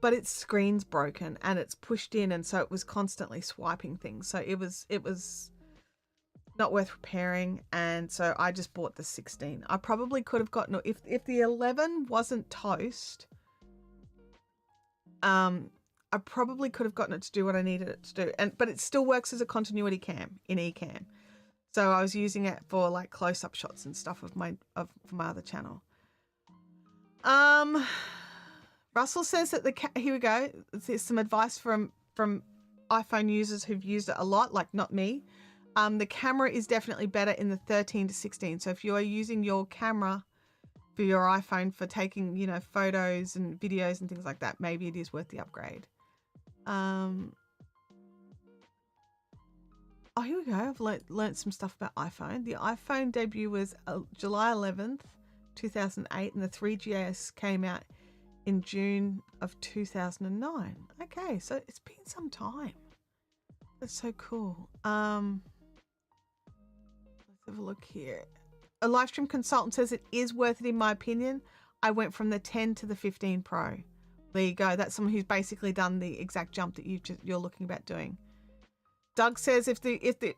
Speaker 1: but its screen's broken and it's pushed in, and so it was constantly swiping things. So it was not worth repairing, and so I just bought the 16. I probably could have gotten, if the 11 wasn't toast, I probably could have gotten it to do what I needed it to do, but it still works as a continuity cam in Ecamm. So I was using it for like close-up shots and stuff for my other channel. Russell says that here we go. There's some advice from iPhone users who've used it a lot, like not me. The camera is definitely better in the 13 to 16. So if you are using your camera for your iPhone for taking, photos and videos and things like that, maybe it is worth the upgrade. Oh, here we go. I've learnt some stuff about iPhone. The iPhone debut was July 11th, 2008, and the 3GS came out in June of 2009. Okay, so it's been some time. That's so cool. Let's have a look here. a live stream consultant says it is worth it in my opinion. I went from the 10 to the 15 Pro. There you go. That's someone who's basically done the exact jump that you're looking about doing. Doug says if the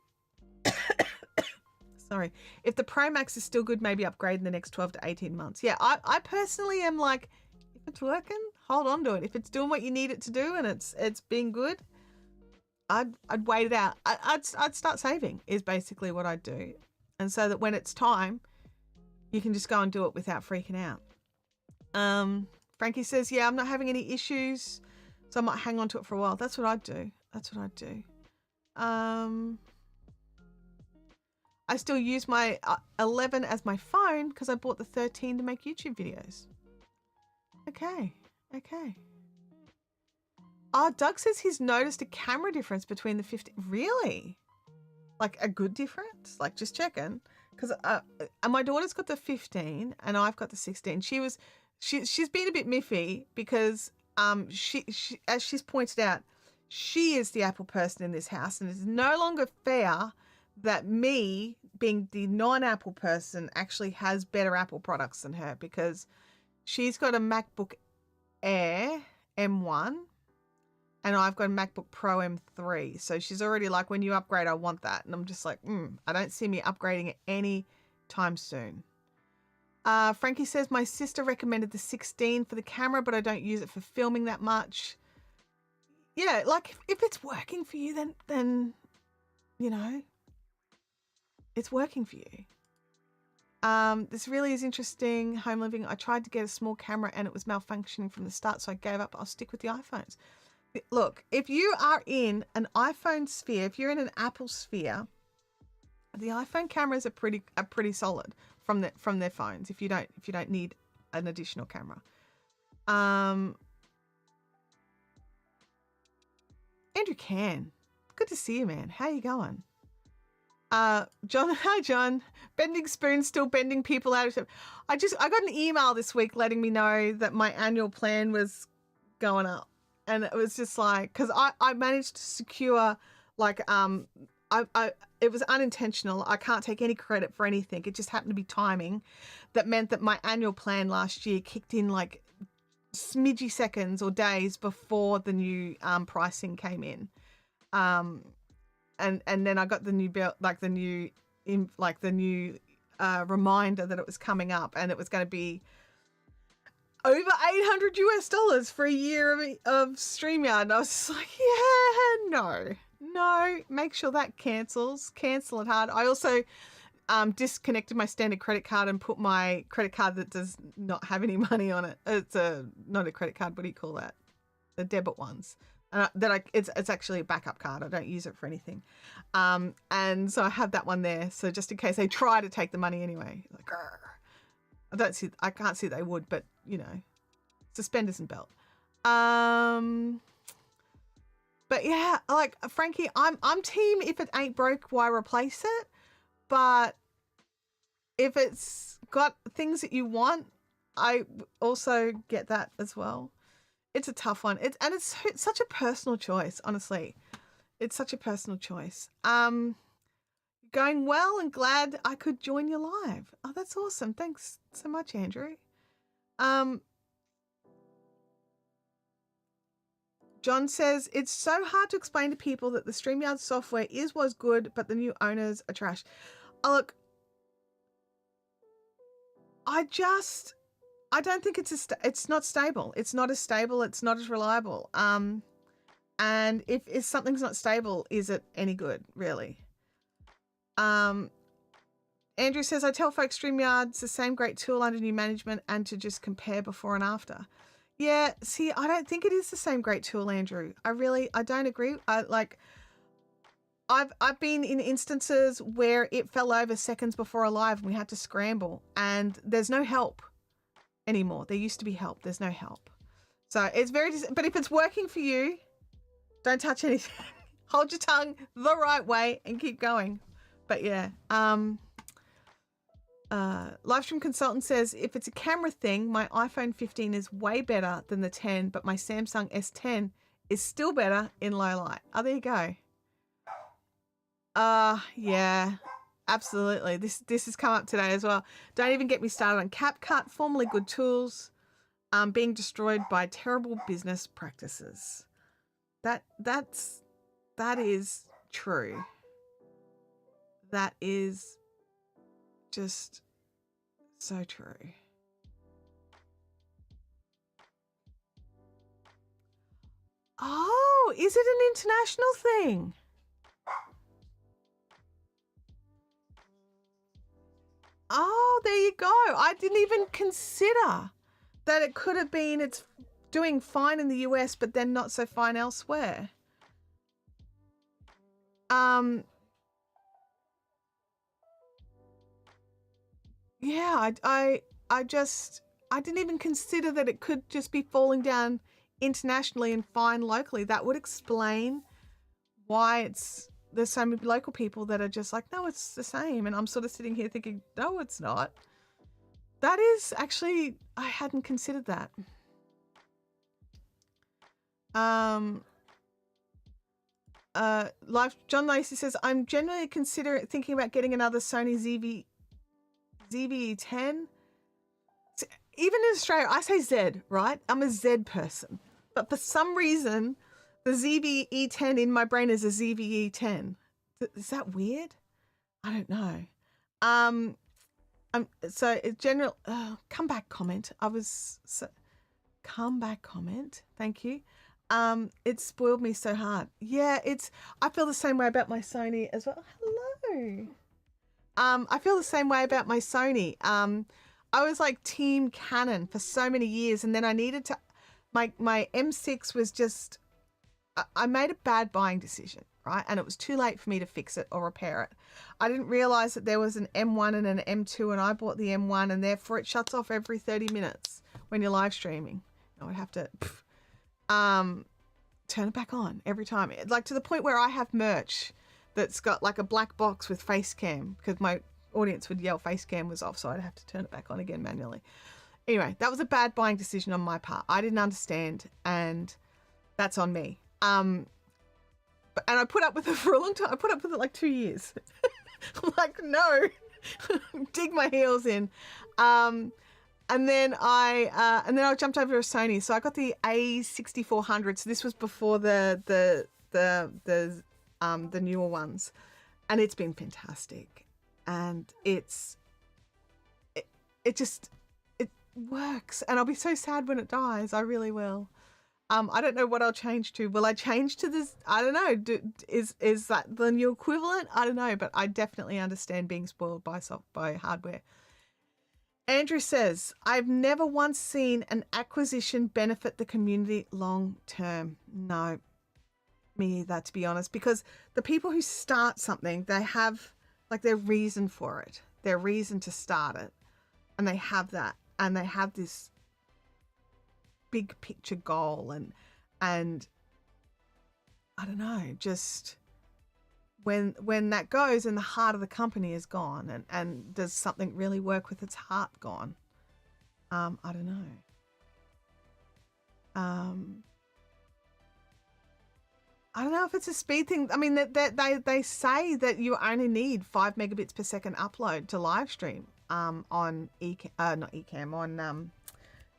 Speaker 1: sorry, if the Pro Max is still good, maybe upgrade in the next 12 to 18 months. Yeah, I personally am like, if it's working, hold on to it. If it's doing what you need it to do and it's being good, I'd wait it out. I'd start saving is basically what I'd do. And so that when it's time, you can just go and do it without freaking out. Frankie says, yeah, I'm not having any issues, so I might hang on to it for a while. That's what I'd do. That's what I'd do. I still use my 11 as my phone because I bought the 13 to make YouTube videos. Okay. Oh, Doug says he's noticed a camera difference between the 15. Really? Like a good difference? Like just checking. Because my daughter's got the 15 and I've got the 16. She's been a bit miffy because she as she's pointed out, she is the Apple person in this house, and it's no longer fair that me, being the non-Apple person, actually has better Apple products than her, because she's got a MacBook Air M1 and I've got a MacBook Pro M3. So she's already like, when you upgrade, I want that. And I'm just like, I don't see me upgrading it any time soon. Frankie says, my sister recommended the 16 for the camera, but I don't use it for filming that much. Yeah, like if it's working for you, then you know, it's working for you. This really is interesting. Home living. I tried to get a small camera and it was malfunctioning from the start, so I gave up. I'll stick with the iPhones. Look, if you are in an iPhone sphere, if you're in an Apple sphere, the iPhone cameras are pretty solid from their phones. If you don't need an additional camera. Andrew Can, good to see you, man. How you going? John, hi John. Bending spoons, still bending people out of. I got an email this week letting me know that my annual plan was going up, and it was just like, because I managed to secure like it was unintentional. I can't take any credit for anything. It just happened to be timing that meant that my annual plan last year kicked in like smidgy seconds or days before the new pricing came in. And then I got the new bill, like the new reminder that it was coming up, and it was going to be over $800 for a year of StreamYard. And I was just like, yeah, no, make sure that cancel it hard. I also disconnected my standard credit card and put my credit card that does not have any money on it. It's not a credit card. What do you call that? The debit ones. It's actually a backup card. I don't use it for anything. And so I have that one there. So just in case they try to take the money anyway, like, I can't see they would, but you know, suspenders and belt. But yeah, like Frankie, I'm team if it ain't broke, why replace it? But if it's got things that you want, I also get that as well. It's a tough one. It's such a personal choice, honestly. It's such a personal choice. Going well and glad I could join you live. Oh, that's awesome. Thanks so much, Andrew. John says, it's so hard to explain to people that the StreamYard software was good, but the new owners are trash. Oh, look, I don't think it's not stable. It's not as stable. It's not as reliable. And if something's not stable, is it any good, really? Andrew says, I tell folks StreamYard's the same great tool under new management and to just compare before and after. Yeah, see, I don't think it is the same great tool, Andrew. I don't agree. I've been in instances where it fell over seconds before a live and we had to scramble, and there's no help anymore. There used to be help. There's no help. So it's but if it's working for you, don't touch anything. Hold your tongue the right way and keep going. But yeah, Livestream Consultant says, if it's a camera thing, my iPhone 15 is way better than the 10, but my Samsung S10 is still better in low light. Oh, there you go. Yeah. absolutely. This has come up today as well. Don't even get me started on CapCut, formerly good tools, being destroyed by terrible business practices. That is true. That is just so true. Oh, is it an international thing? Oh, there you go. I didn't even consider that it could have been it's doing fine in the US, but then not so fine elsewhere. Yeah, I didn't even consider that it could just be falling down internationally and fine locally. That would explain why there's so many local people that are just like, no, it's the same. And I'm sort of sitting here thinking, no, it's not. That is actually, I hadn't considered that. John Lacey says, I'm generally thinking about getting another Sony ZV-E10. Even in Australia, I say Z, right? I'm a Z person. But for some reason, the ZV-E10 in my brain is a ZV-E10. Is that weird? I don't know. So general, comeback comment. Comeback comment. Thank you. It spoiled me so hard. Yeah, I feel the same way about my Sony as well. Hello. I feel the same way about my Sony. I was like team Canon for so many years, and then I needed to, my M6 was just, I made a bad buying decision, right? And it was too late for me to fix it or repair it. I didn't realize that there was an M1 and an M2, and I bought the M1, and therefore it shuts off every 30 minutes when you're live streaming. I would have to turn it back on every time. Like to the point where I have merch that's got like a black box with face cam, because my audience would yell face cam was off, so I'd have to turn it back on again manually. Anyway, that was a bad buying decision on my part. I didn't understand, and that's on me. And I put up with it for a long time. I put up with it like 2 years. Like, no, dig my heels in. And then I jumped over to a Sony. So I got the A6400. So this was before the newer ones, and it's been fantastic. And it works, and I'll be so sad when it dies. I really will. I don't know what I'll change to. Will I change to this? I don't know. Is that the new equivalent? I don't know, but I definitely understand being spoiled by hardware. Andrew says, I've never once seen an acquisition benefit the community long term. No, me either, to be honest, because the people who start something, they have like their reason for it, their reason to start it, and they have that, and they have this big picture goal, and I don't know, just when that goes and the heart of the company is gone, and does something really work with its heart gone? I don't know. I don't know if it's a speed thing. I mean, they say that you only need 5 megabits per second upload to live stream on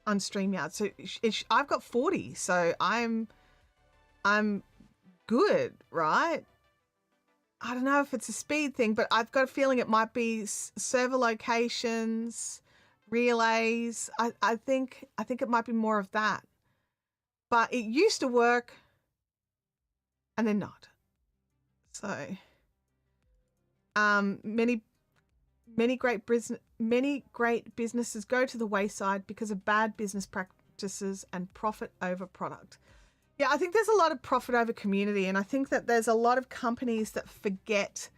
Speaker 1: on Streamyard. So I've got 40, so I'm good, right? I don't know if it's a speed thing, but I've got a feeling it might be server locations, relays. I think it might be more of that. But it used to work, and then not. So many great businesses go to the wayside because of bad business practices and profit over product. Yeah, I think there's a lot of profit over community, and I think that there's a lot of companies that forget,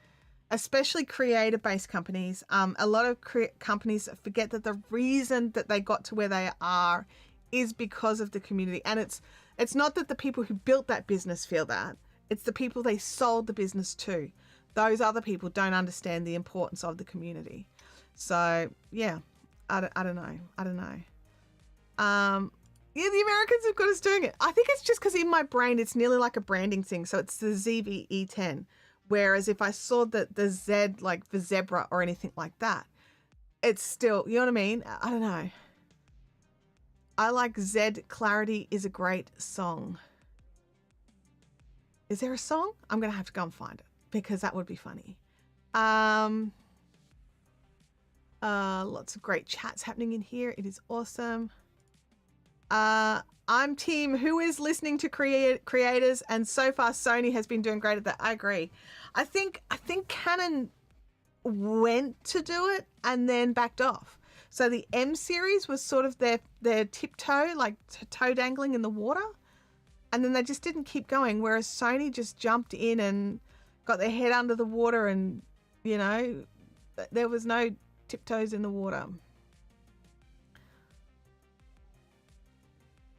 Speaker 1: especially creator-based companies, a lot of companies that forget that the reason that they got to where they are is because of the community. And it's not that the people who built that business feel that, it's the people they sold the business to. Those other people don't understand the importance of the community. So yeah, I don't know. Yeah, the Americans have got us doing it. I think it's just because in my brain, it's nearly like a branding thing. So it's the ZV-E10, Whereas if I saw the Z, like the zebra or anything like that, it's still, you know what I mean? I don't know. I like Z Clarity is a great song. Is there a song? I'm going to have to go and find it because that would be funny. Lots of great chats happening in here. It is awesome. I'm team who is listening to creators, and so far Sony has been doing great at that. I agree. I think Canon went to do it and then backed off. So the M series was sort of their tiptoe, like toe dangling in the water, and then they just didn't keep going. Whereas Sony just jumped in and got their head under the water, and you know, there was no tiptoes in the water.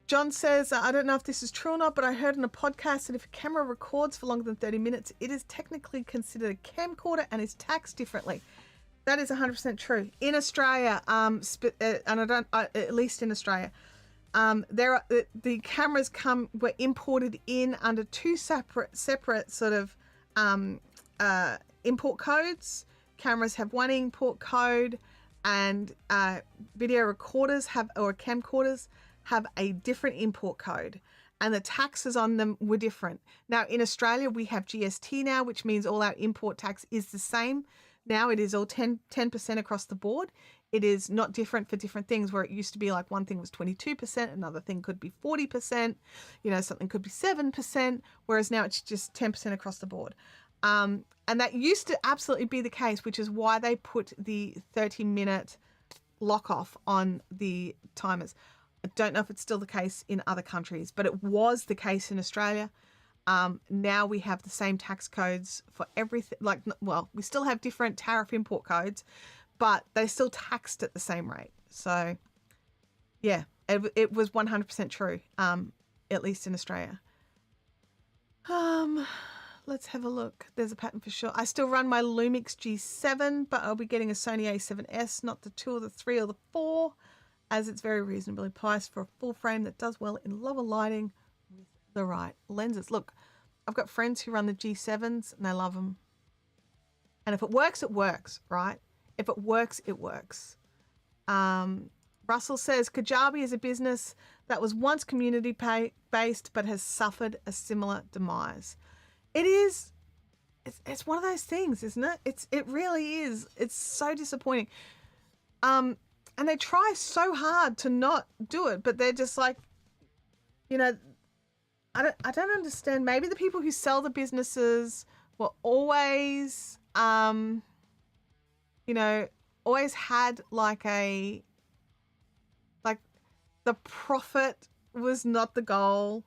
Speaker 1: John says, I don't know if this is true or not, but I heard in a podcast that if a camera records for longer than 30 minutes, it is technically considered a camcorder and is taxed differently. That is 100% true. In Australia, at least in Australia, the cameras were imported in under two separate sort of import codes. Cameras have one import code, and video recorders or camcorders have a different import code, and the taxes on them were different. Now in Australia we have GST now, which means all our import tax is the same. Now it is all 10% across the board. It is not different for different things, where it used to be like one thing was 22%, another thing could be 40%, you know, something could be 7%, whereas now it's just 10% across the board. And that used to absolutely be the case, which is why they put the 30-minute lock off on the timers. I don't know if it's still the case in other countries, but it was the case in Australia. Now we have the same tax codes for everything. Like, well, we still have different tariff import codes, but they're still taxed at the same rate. So, yeah, it was 100% true, at least in Australia. Let's have a look. There's a pattern for sure. I still run my Lumix G7, but I'll be getting a Sony A7S, not the 2 or the 3 or the 4. As it's very reasonably priced for a full frame that does well in lower lighting with the right lenses. Look, I've got friends who run the G7s and they love them. And if it works, it works, right? If it works, it works. Russell says, Kajabi is a business that was once community-based but has suffered a similar demise. It is. It's one of those things, isn't it? It really is. It's so disappointing. And they try so hard to not do it, but they're just like, you know, I don't understand. Maybe the people who sell the businesses were always, you know, always had like the profit was not the goal.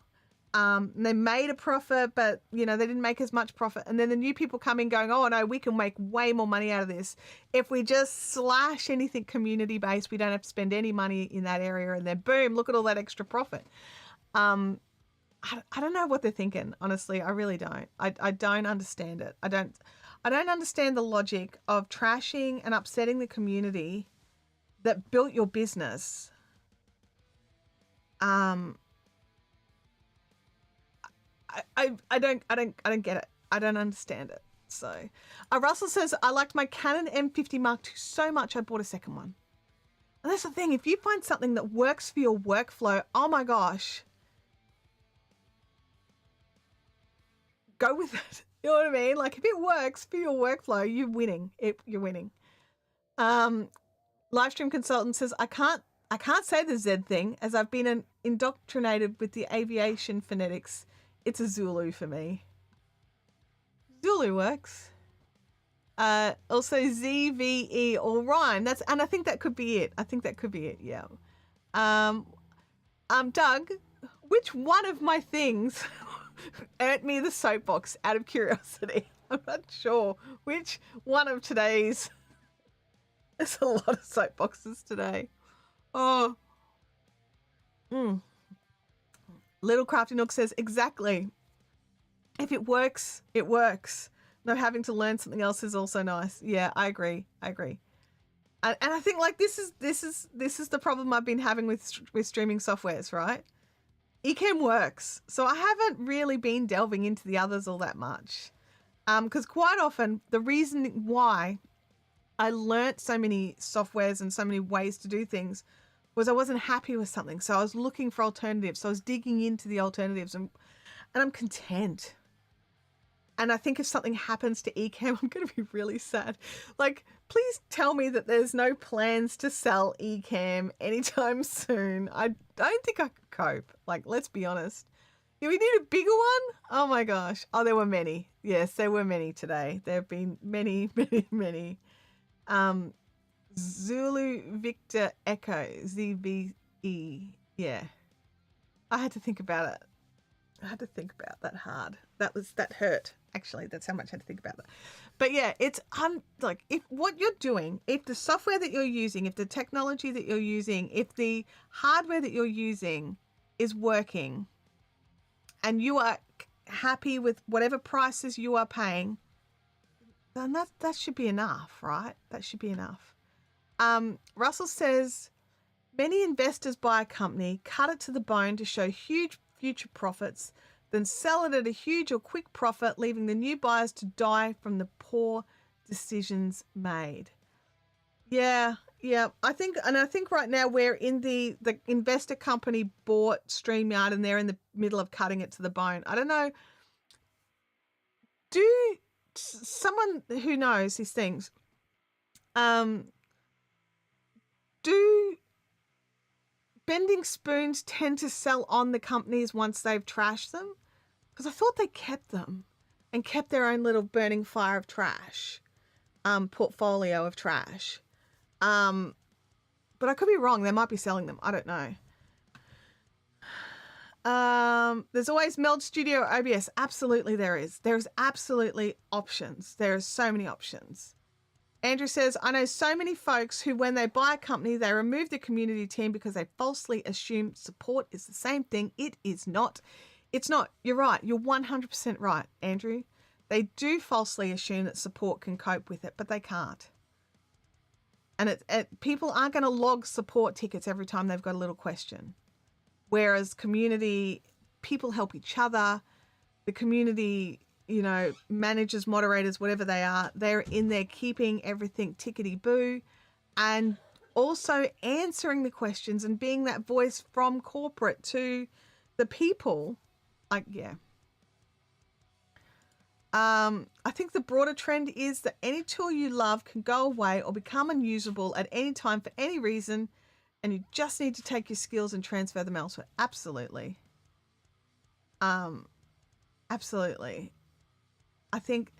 Speaker 1: They made a profit, but you know, they didn't make as much profit. And then the new people come in going, oh no, we can make way more money out of this. If we just slash anything community based, we don't have to spend any money in that area. And then boom, look at all that extra profit. I don't know what they're thinking. Honestly, I really don't. I don't understand it. I don't understand the logic of trashing and upsetting the community that built your business. I don't get it. I don't understand it. So, Russell says, I liked my Canon M50 Mark II so much I bought a second one. And that's the thing. If you find something that works for your workflow, oh my gosh, go with it. You know what I mean? Like if it works for your workflow, you're winning. You're winning. Livestream consultant says, I can't say the Z thing as I've been indoctrinated with the aviation phonetics. It's a Zulu for me. Zulu works. Also ZVE or rhyme. And I think that could be it. Yeah. Doug, which one of my things earned me the soapbox out of curiosity? I'm not sure which one of today's. There's a lot of soapboxes today. Oh. Little Crafty Nook says, exactly. If it works, it works. No, having to learn something else is also nice. Yeah, I agree. And I think like this is the problem I've been having with streaming softwares, right? Ecamm works. So I haven't really been delving into the others all that much. Because quite often the reason why I learnt so many softwares and so many ways to do things was I wasn't happy with something. So I was looking for alternatives. So I was digging into the alternatives, and I'm content. And I think if something happens to Ecamm, I'm going to be really sad. Like, please tell me that there's no plans to sell Ecamm anytime soon. I don't think I could cope. Like, let's be honest. Do we need a bigger one? Oh my gosh. Oh, there were many. Yes, there were many today. There have been many, many, many. Zulu Victor Echo, ZVE. Yeah. I had to think about it. I had to think about that hard. That hurt. Actually, that's how much I had to think about that. But yeah, it's like, if what you're doing, if the software that you're using, if the technology that you're using, if the hardware that you're using is working, and you are happy with whatever prices you are paying, then that should be enough, right? That should be enough. Russell says, many investors buy a company, cut it to the bone to show huge future profits, then sell it at a huge or quick profit, leaving the new buyers to die from the poor decisions made. Yeah. I think right now we're in the investor company bought StreamYard, and they're in the middle of cutting it to the bone. I don't know. Do someone who knows these things, do bending spoons tend to sell on the companies once they've trashed them? Because I thought they kept them and kept their own little burning fire of trash, portfolio of trash. But I could be wrong. They might be selling them. I don't know. There's always Meld Studio or OBS. Absolutely there is. There's absolutely options. There's so many options. Andrew says, I know so many folks who, when they buy a company, they remove the community team because they falsely assume support is the same thing. It is not. It's not. You're right. You're 100% right, Andrew. They do falsely assume that support can cope with it, but they can't. And people aren't going to log support tickets every time they've got a little question. Whereas community, people help each other. The community, managers, moderators, whatever they are, they're in there keeping everything tickety-boo, and also answering the questions and being that voice from corporate to the people. I think the broader trend is that any tool you love can go away or become unusable at any time for any reason, and you just need to take your skills and transfer them elsewhere. Absolutely. Absolutely. I think,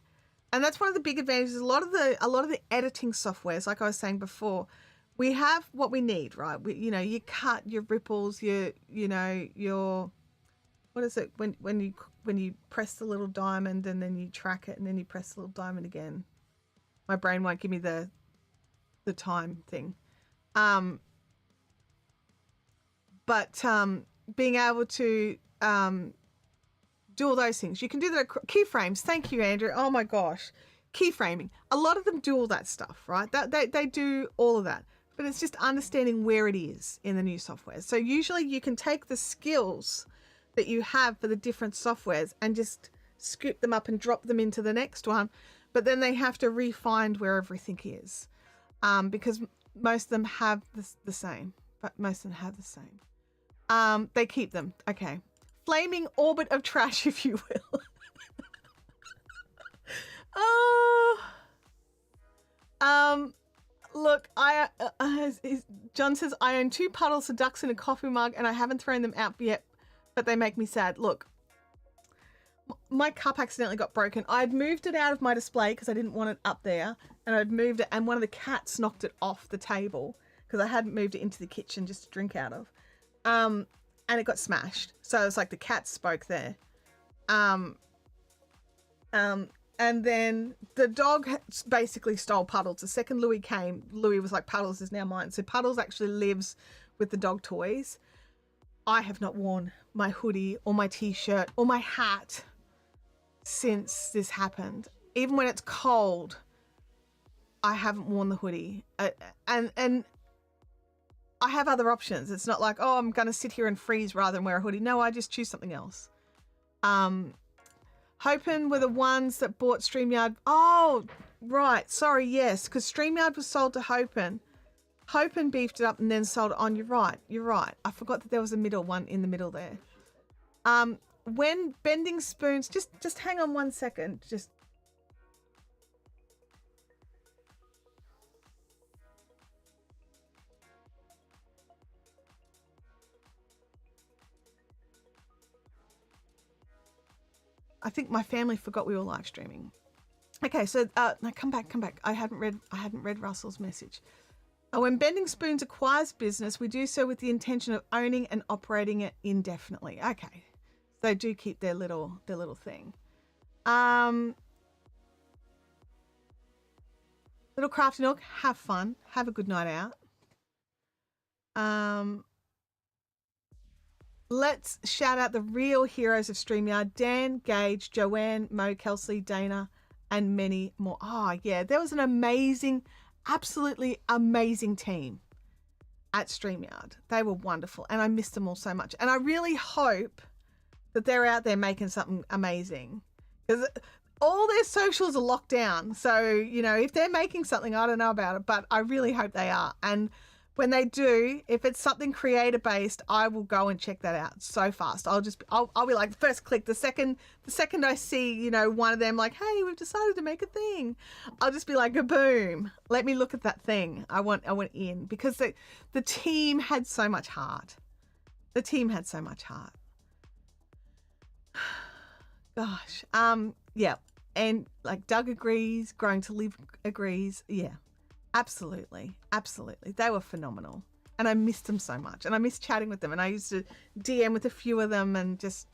Speaker 1: and that's one of the big advantages. A lot of the editing softwares, like I was saying before, we have what we need, right? You cut your ripples, your what is it when you press the little diamond and then you track it and then you press the little diamond again. My brain won't give me the time thing. But being able to do all those things. You can do that. Keyframes. Thank you, Andrew. Oh my gosh. Keyframing. A lot of them do all that stuff, right? They do all of that. But it's just understanding where it is in the new software. So usually you can take the skills that you have for the different softwares and just scoop them up and drop them into the next one. But then they have to re-find where everything is, because most of them have the same. But most of them have the same. They keep them. Okay. Flaming orbit of trash, if you will. Look, John says, I own 2 puddles of ducks in a coffee mug and I haven't thrown them out yet, but they make me sad. Look, my cup accidentally got broken. I'd moved it out of my display because I didn't want it up there, and I'd moved it, and one of the cats knocked it off the table because I hadn't moved it into the kitchen just to drink out of. And it got smashed. So it's like the cat spoke there. And then the dog basically stole Puddles. The second Louis came, Louis was like, Puddles is now mine. So Puddles actually lives with the dog toys. I have not worn my hoodie or my t-shirt or my hat since this happened. Even when it's cold, I haven't worn the hoodie. And I have other options. It's not like, oh, I'm going to sit here and freeze rather than wear a hoodie. No, I just choose something else. Hopin were the ones that bought StreamYard. Oh, right. Sorry, yes, because StreamYard was sold to Hopin. Hopin beefed it up and then sold it on. You're right. You're right. I forgot that there was a middle one in the middle there. When bending spoons, just hang on 1 second. I think my family forgot we were live streaming. Okay, so no, come back. I hadn't read Russell's message. When Bending Spoons acquires business, we do so with the intention of owning and operating it indefinitely. Okay, they do keep their little thing. Little Crafty Nook, have fun, have a good night out. Let's shout out the real heroes of StreamYard: Dan, Gage, Joanne, Mo, Kelsey, Dana, and many more. Oh, yeah, there was an amazing, absolutely amazing team at StreamYard. They were wonderful, and I missed them all so much. And I really hope that they're out there making something amazing, because all their socials are locked down. So, you know, if they're making something, I don't know about it, but I really hope they are. And when they do, if it's something creator based, I will go and check that out so fast. I'll be like, first click. The second I see, you know, one of them like, hey, we've decided to make a thing, I'll just be like, boom, let me look at that thing. I want in, because the team had so much heart. The team had so much heart. Gosh. Yeah. And like Doug agrees, Growing to Live agrees. Yeah. Absolutely. They were phenomenal. And I missed them so much. And I missed chatting with them. And I used to DM with a few of them, and just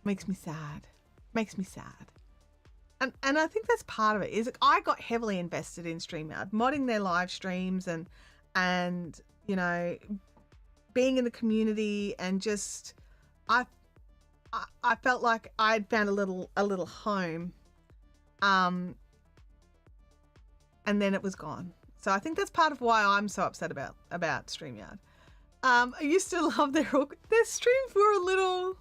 Speaker 1: makes me sad. And I think that's part of it, is I got heavily invested in StreamYard, modding their live streams and you know, being in the community, and just I felt like I'd found a little home. And then it was gone. So I think that's part of why I'm so upset about StreamYard. I used to love their streams were a little,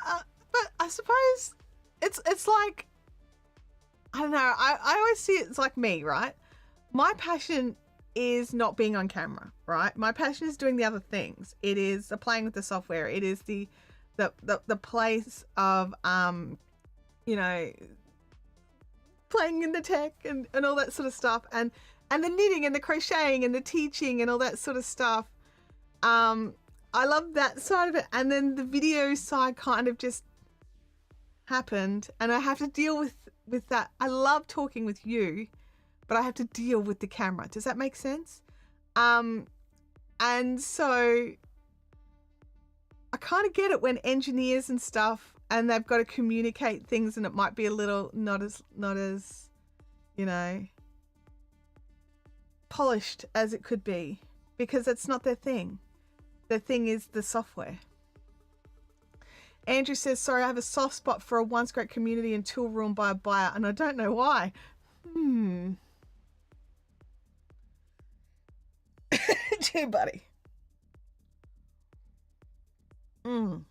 Speaker 1: but I suppose it's like, I don't know. I always see it's like me, right? My passion is not being on camera, right? My passion is doing the other things. It is the playing with the software. It is the place of you know, playing in the tech and all that sort of stuff, and the knitting and the crocheting and the teaching and all that sort of stuff. I love that side of it, and then the video side kind of just happened, and I have to deal with that. I love talking with you, but I have to deal with the camera. Does that make sense? And so I kind of get it when engineers and stuff, and they've got to communicate things, and it might be a little not as you know, polished as it could be, because it's not their thing. Their thing is the software. Andrew says, sorry, I have a soft spot for a once great community until ruined by a buyer, and I don't know why. Gee, buddy. I've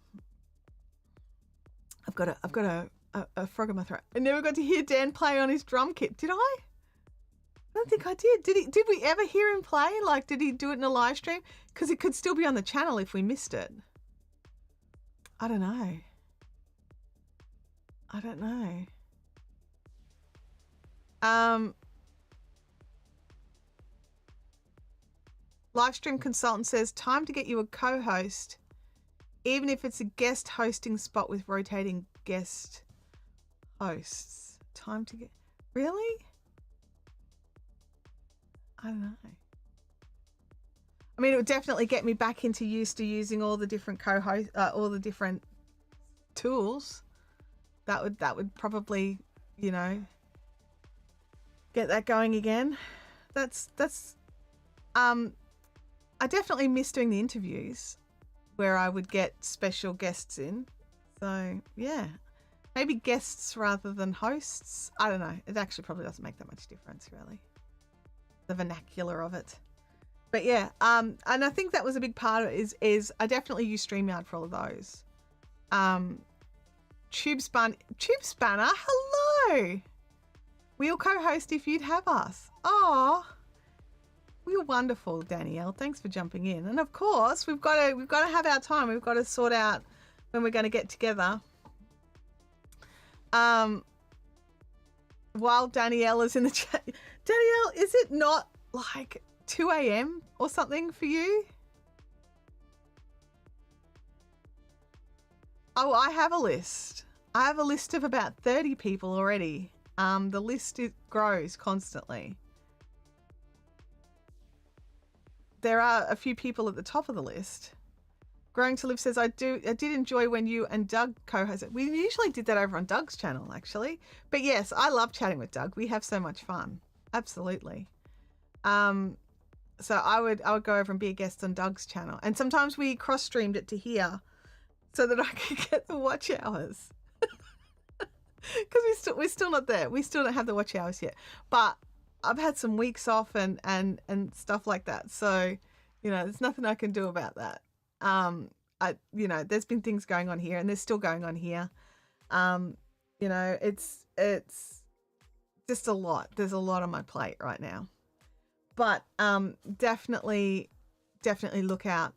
Speaker 1: got a frog in my throat. I never got to hear Dan play on his drum kit. Did I? I don't think I did. Did we ever hear him play? Like, did he do it in a live stream? Because it could still be on the channel if we missed it. I don't know. Live stream consultant says, time to get you a co-host, even if it's a guest hosting spot with rotating guest hosts. Time to get... Really? I don't know. I mean, it would definitely get me back into used to using all the different co-host, all the different tools. That would probably, you know, get that going again. I definitely miss doing the interviews where I would get special guests in. So yeah, maybe guests rather than hosts. I don't know. It actually probably doesn't make that much difference, really. The vernacular of it. But yeah, and I think that was a big part of it, is I definitely use StreamYard for all of those. Tube Spanner, hello. We'll co-host if you'd have us. Oh, we're wonderful, Danielle. Thanks for jumping in. And of course, we've got to have our time. We've got to sort out when we're going to get together. While Danielle is in the chat, Danielle, is it not like 2 a.m. or something for you? Oh, I have a list. I have a list of about 30 people already. The list grows constantly. There are a few people at the top of the list. Growing to Live says, I did enjoy when you and Doug co-hosted. We usually did that over on Doug's channel, actually. But yes, I love chatting with Doug. We have so much fun. Absolutely. So I would go over and be a guest on Doug's channel. And sometimes we cross-streamed it to here so that I could get the watch hours. Because we're still not there. We still don't have the watch hours yet. But I've had some weeks off and stuff like that. So, there's nothing I can do about that. There's been things going on here and there's still going on here. It's just a lot. There's a lot on my plate right now. But definitely looking out.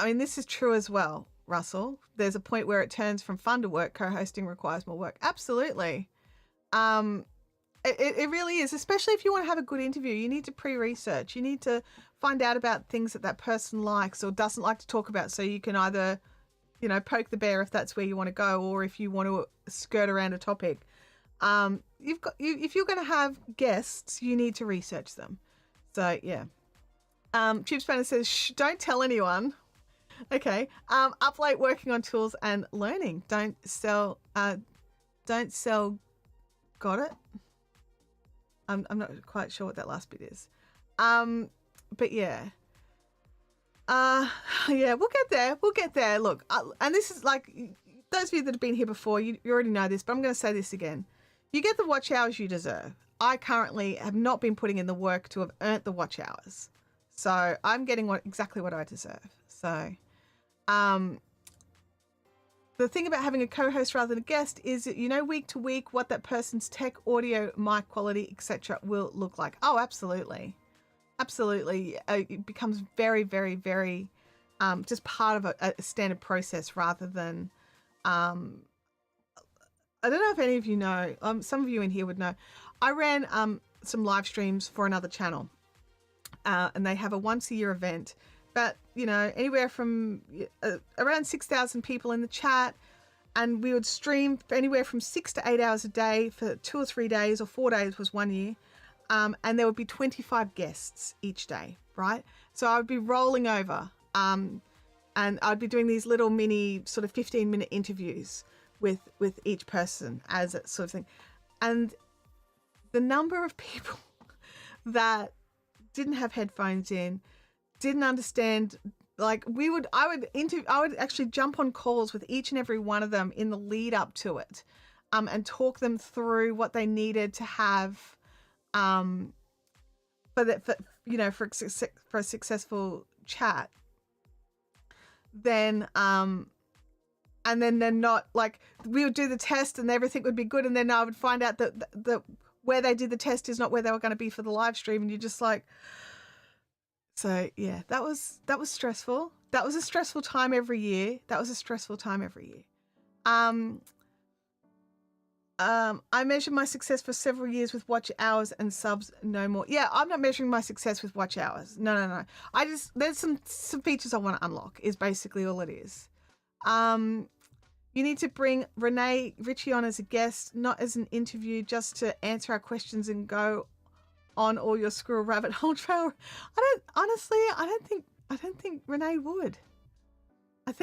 Speaker 1: This is true as well, Russell. There's a point where it turns from fun to work. Co-hosting requires more work. Absolutely. It really is, especially if you want to have a good interview. You need to pre-research. You need to find out about things that person likes or doesn't like to talk about, so you can either, poke the bear if that's where you want to go, or if you want to skirt around a topic. If you're going to have guests, you need to research them. So yeah. Tube Spanner says, shh, don't tell anyone. Okay. Up late working on tools and learning. Don't sell. Got it. I'm not quite sure what that last bit is. But yeah. Yeah, we'll get there. Look, and this is like, those of you that have been here before, you already know this, but I'm going to say this again. You get the watch hours you deserve. I currently have not been putting in the work to have earned the watch hours. So I'm getting exactly what I deserve. So, the thing about having a co-host rather than a guest is that week to week what that person's tech, audio, mic quality, etc. will look like. Oh, absolutely. Absolutely. It becomes very, very, very just part of a standard process rather than, I don't know if any of you know, some of you in here would know. I ran some live streams for another channel and they have a once a year event. But, anywhere from around 6,000 people in the chat, and we would stream for anywhere from 6 to 8 hours a day for 2 or 3 days, or 4 days was 1 year. And there would be 25 guests each day, right? So I would be rolling over and I'd be doing these little mini sort of 15-minute interviews with each person as a sort of thing. And the number of people that didn't have headphones in, didn't understand, like I would actually jump on calls with each and every one of them in the lead up to it, and talk them through what they needed to have, for a successful chat. Then, and then they're not like, we would do the test and everything would be good, and then I would find out that where they did the test is not where they were going to be for the live stream, and you're just like. So yeah, that was stressful. That was a stressful time every year. I measured my success for several years with watch hours and subs, no more. Yeah, I'm not measuring my success with watch hours. No. There's some features I want to unlock is basically all it is. You need to bring Renee Ritchie on as a guest, not as an interview, just to answer our questions and go on all your squirrel rabbit hole trail. I don't think Renee would. I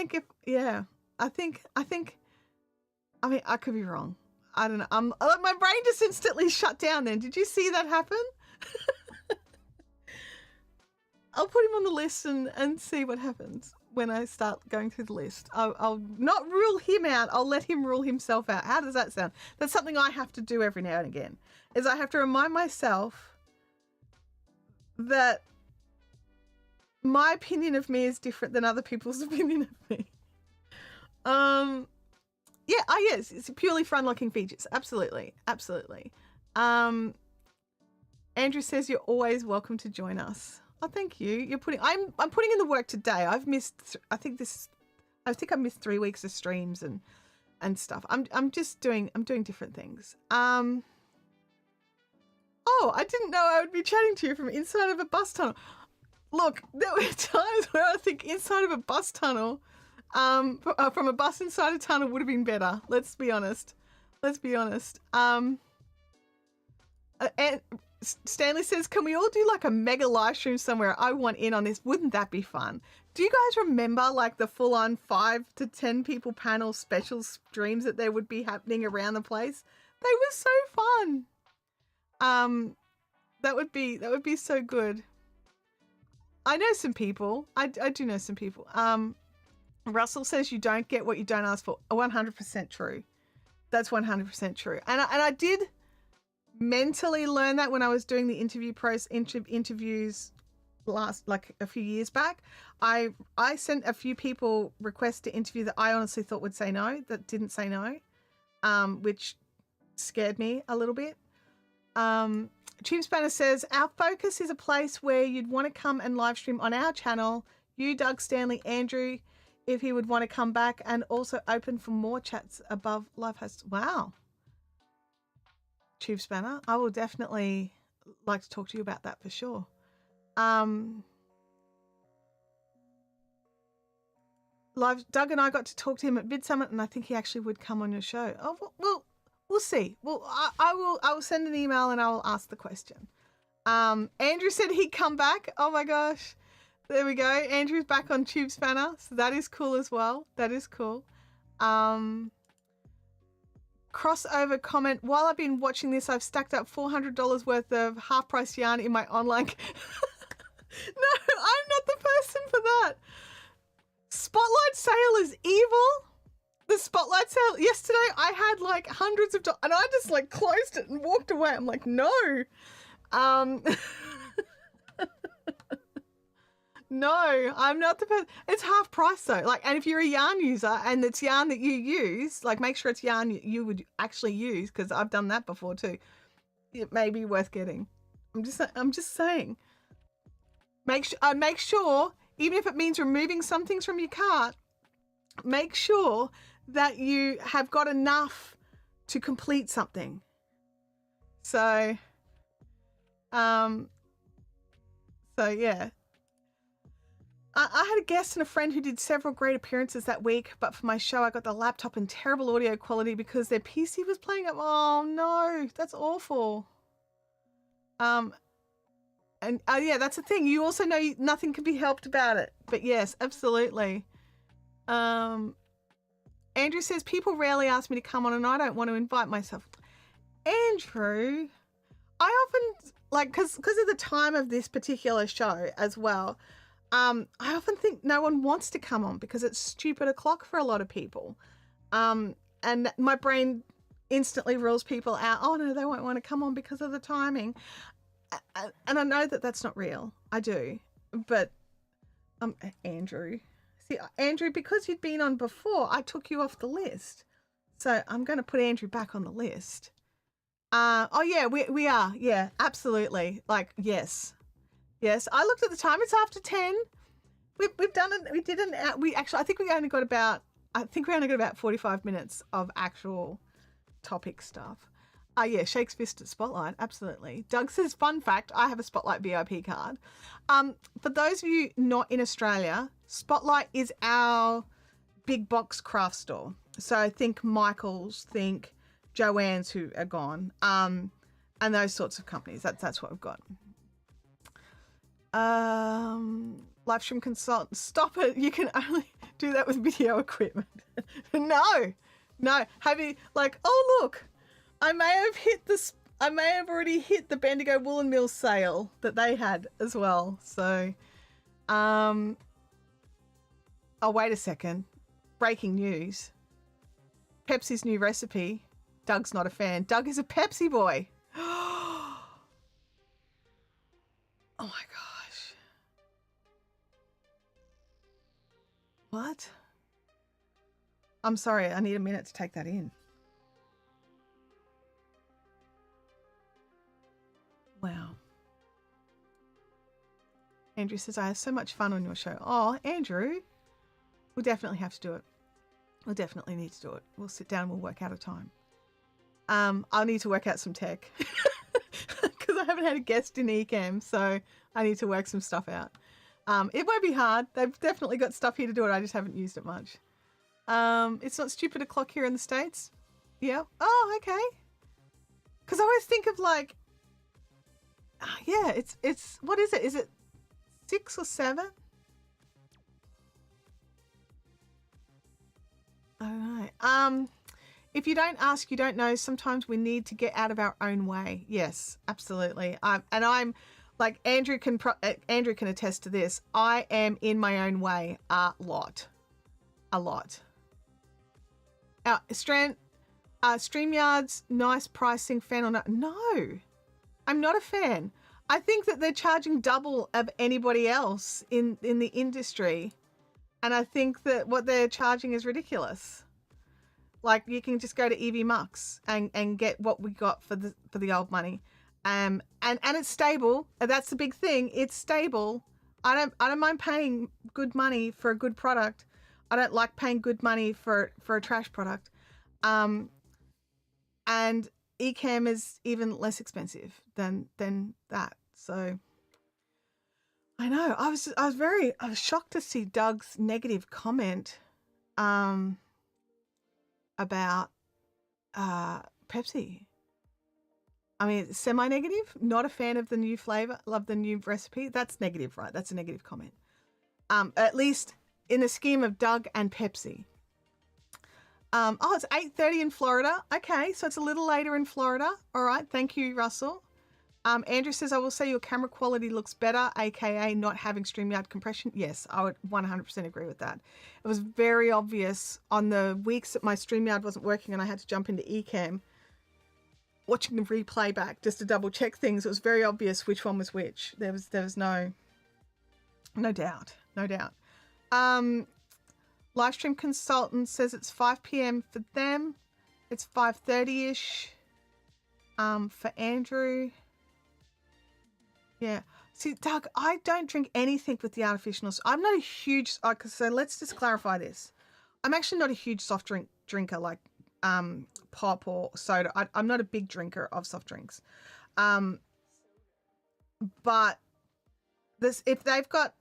Speaker 1: mean, I could be wrong. I don't know. My brain just instantly shut down then. Did you see that happen? I'll put him on the list and see what happens when I start going through the list. I'll not rule him out. I'll let him rule himself out. How does that sound? That's something I have to do every now and again, is I have to remind myself that my opinion of me is different than other people's opinion of me. Yeah, yes, it's purely for unlocking features. Absolutely. Andrew says you're always welcome to join us. Oh, thank you. I'm putting in the work today. I think I missed 3 weeks of streams and stuff. I'm doing different things. Oh, I didn't know I would be chatting to you from inside of a bus tunnel. Look, there were times where I think inside of a bus tunnel, from a bus inside a tunnel would have been better. Let's be honest. And Stanley says, can we all do like a mega live stream somewhere? I want in on this. Wouldn't that be fun? Do you guys remember like the full on 5 to 10 people panel special streams that there would be happening around the place? They were so fun. That would be so good. I know some people. I do know some people. Russell says you don't get what you don't ask for. 100% true. That's 100% true. And I did mentally learn that when I was doing the interviews like a few years back. I sent a few people requests to interview that I honestly thought would say no, that didn't say no, which scared me a little bit. Tube Spanner says, our focus is a place where you'd want to come and live stream on our channel. You, Doug, Stanley, Andrew, if he would want to come back, and also open for more chats above live hosts. Wow. Tube Spanner, I will definitely like to talk to you about that for sure. Doug and I got to talk to him at VidSummit, and I think he actually would come on your show. Oh, well, we'll see. Well, I will send an email and I will ask the question. Andrew said he'd come back. Oh my gosh. There we go. Andrew's back on Tube Spanner. So that is cool as well. That is cool. Crossover comment. While I've been watching this, I've stacked up $400 worth of half price yarn in my online. No, I'm not the person for that. Spotlight sale is evil. The spotlight sale yesterday, I had like hundreds of dollars and I just like closed it and walked away. I'm like, no. No, I'm not the person. It's half price though. Like, and if you're a yarn user and it's yarn that you use, like make sure it's yarn you would actually use, because I've done that before too. It may be worth getting. I'm just saying. Make sure, even if it means removing some things from your cart, make sure that you have got enough to complete something. So yeah. I had a guest and a friend who did several great appearances that week, but for my show, I got the laptop in terrible audio quality because their PC was playing up. Oh no, that's awful. And yeah, that's the thing. You also know nothing can be helped about it. But yes, absolutely. Andrew says, people rarely ask me to come on and I don't want to invite myself. Andrew, I often, like, because of the time of this particular show as well, I often think no one wants to come on because it's stupid o'clock for a lot of people. And my brain instantly rules people out. Oh no, they won't want to come on because of the timing. And I know that that's not real. I do. But Andrew, because you'd been on before, I took you off the list. So I'm going to put Andrew back on the list. Oh yeah, we are. Yeah, absolutely. Like, yes. Yes, I looked at the time. It's after 10. We've done it. We didn't. I think we only got about 45 minutes of actual topic stuff. Yeah, Shakes Fist at Spotlight. Absolutely. Doug says, fun fact, I have a Spotlight VIP card. For those of you not in Australia, Spotlight is our big box craft store. So think Michael's, think Joanne's, who are gone, and those sorts of companies. That's what we've got. Live stream consultant, stop it. You can only do that with video equipment. No. Have you, like, oh look, I may have already hit the Bendigo Woolen Mill sale that they had as well. So oh, wait a second. Breaking news. Pepsi's new recipe. Doug's not a fan. Doug is a Pepsi boy. Oh my gosh. What? I'm sorry, I need a minute to take that in. Wow. Andrew says, I have so much fun on your show. Oh, Andrew, we'll definitely have to do it. We'll definitely need to do it. We'll sit down and we'll work out a time. I'll need to work out some tech because I haven't had a guest in Ecamm, so I need to work some stuff out. It won't be hard. They've definitely got stuff here to do it. I just haven't used it much. It's not stupid o'clock here in the States. Yeah. Oh, okay. Because I always think of like, yeah, it's what is it? Is it 6 or 7? I don't know. If you don't ask, you don't know. Sometimes we need to get out of our own way. Yes, absolutely. And I'm like Andrew can attest to this. I am in my own way a lot. Streamyard's nice pricing, fan or not? No, I'm not a fan. I think that they're charging double of anybody else in the industry. And I think that what they're charging is ridiculous. Like you can just go to EV Mux and get what we got for the old money. And it's stable. That's the big thing. It's stable. I don't mind paying good money for a good product. I don't like paying good money for a trash product. And Ecamm is even less expensive than that. So I know. I was shocked to see Doug's negative comment about Pepsi. I mean, semi-negative, not a fan of the new flavor, love the new recipe. That's negative, right? That's a negative comment. At least in the scheme of Doug and Pepsi. Oh, it's 8:30 in Florida. Okay, so it's a little later in Florida. All right, thank you, Russell. Andrew says, I will say your camera quality looks better, aka not having StreamYard compression. Yes, I would 100% agree with that. It was very obvious on the weeks that my StreamYard wasn't working and I had to jump into Ecamm, watching the replay back just to double check things. It was very obvious which one was which. There was no doubt. Livestream consultant says it's 5 p.m. for them. It's 5:30ish for Andrew. Yeah. See, Doug, I don't drink anything with the artificial. I'm not a huge, so let's just clarify this. I'm actually not a huge soft drinker like pop or soda. I'm not a big drinker of soft drinks. But if they've got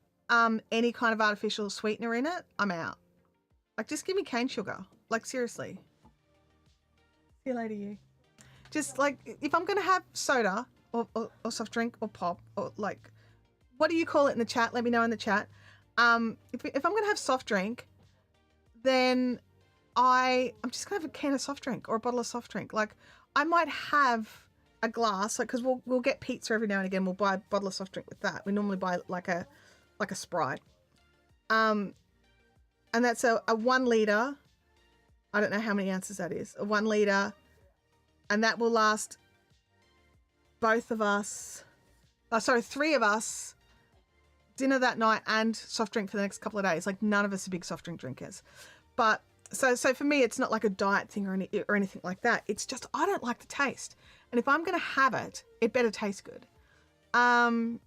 Speaker 1: any kind of artificial sweetener in it, I'm out. Like, just give me cane sugar. Like, seriously. See you later, you. Just like, if I'm going to have soda or soft drink or pop or like, what do you call it in the chat? Let me know in the chat. If I'm going to have soft drink, then I'm just going to have a can of soft drink or a bottle of soft drink. Like, I might have a glass, like, because we'll get pizza every now and again. We'll buy a bottle of soft drink with that. We normally buy like a Sprite. And that's a 1 liter. I don't know how many ounces that is. A 1 liter. And that will last both of us, 3 of us, dinner that night and soft drink for the next couple of days. Like, none of us are big soft drink drinkers. But so for me, it's not like a diet thing or anything like that. It's just, I don't like the taste. And if I'm going to have it, it better taste good. I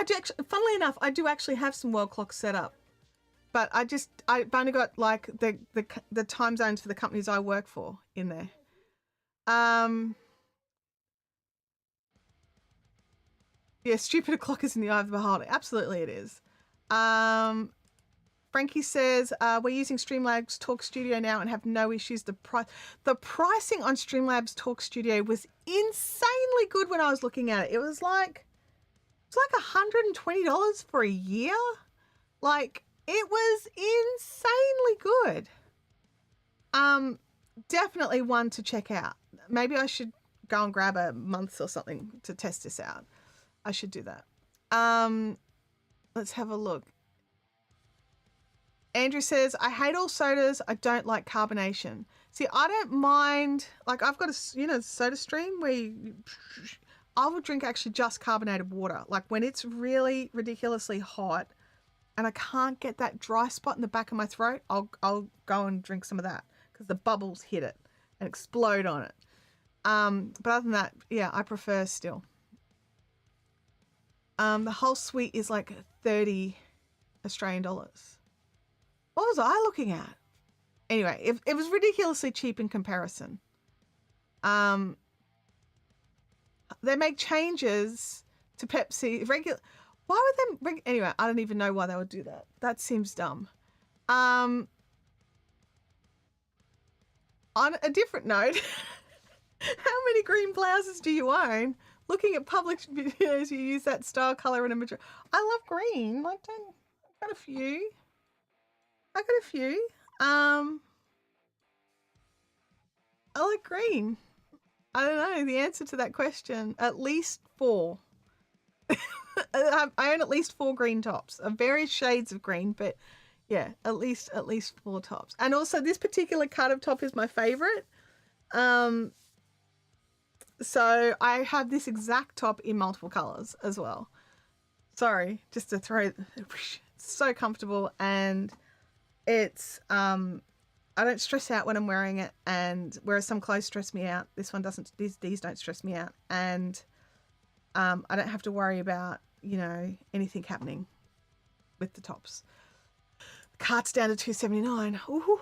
Speaker 1: do actually, funnily enough, I do actually have some world clocks set up. But I've only got like the time zones for the companies I work for in there. Yeah, stupid o'clock is in the eye of the beholder. Absolutely it is. Frankie says, we're using Streamlabs Talk Studio now and have no issues. The pricing on Streamlabs Talk Studio was insanely good when I was looking at it. It was like $120 for a year. Like, it was insanely good. Definitely one to check out. Maybe I should go and grab a month or something to test this out. I should do that. Let's have a look. Andrew says, I hate all sodas. I don't like carbonation. See, I don't mind, like, I've got a, soda stream where I will drink actually just carbonated water. Like, when it's really ridiculously hot, and I can't get that dry spot in the back of my throat, I'll go and drink some of that because the bubbles hit it and explode on it. But other than that, yeah, I prefer still. The whole suite is like 30 Australian dollars. What was I looking at? Anyway, it was ridiculously cheap in comparison. They make changes to Pepsi regular. Why would they? Anyway, I don't even know why they would do that. That seems dumb. On a different note, how many green blouses do you own? Looking at public videos, you use that style, color, and image. I love green. I've got a few. I like green. I don't know the answer to that question. At least 4. I own at least 4 green tops of various shades of green, but yeah, at least 4 tops. And also this particular cut of top is my favorite. So I have this exact top in multiple colors as well. Sorry, just to throw, it's so comfortable, and it's, I don't stress out when I'm wearing it, and whereas some clothes stress me out, this one doesn't, these don't stress me out. And I don't have to worry about, you know, anything happening with the tops. The cart's down to $2.79. Ooh,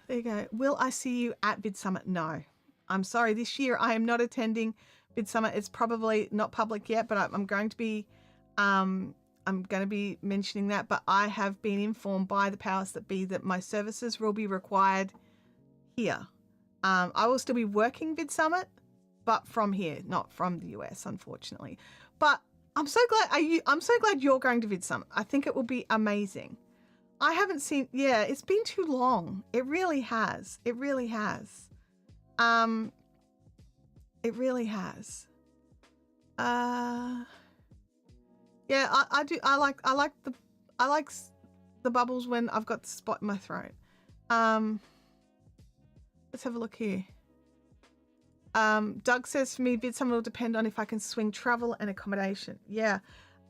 Speaker 1: there you go. Will I see you at Vid Summit? No. I'm sorry, this year I am not attending Vid Summit. It's probably not public yet, but I'm going to be mentioning that. But I have been informed by the powers that be that my services will be required here. I will still be working Vid Summit, but from here, not from the US, unfortunately. But I'm so glad you're going to Vid Summit. I think it will be amazing. I haven't seen. Yeah, it's been too long. It really has. It really has. It really has. Yeah, I do. I like the bubbles when I've got the spot in my throat. Let's have a look here. Doug says for me, Vid Summit will depend on if I can swing travel and accommodation. Yeah.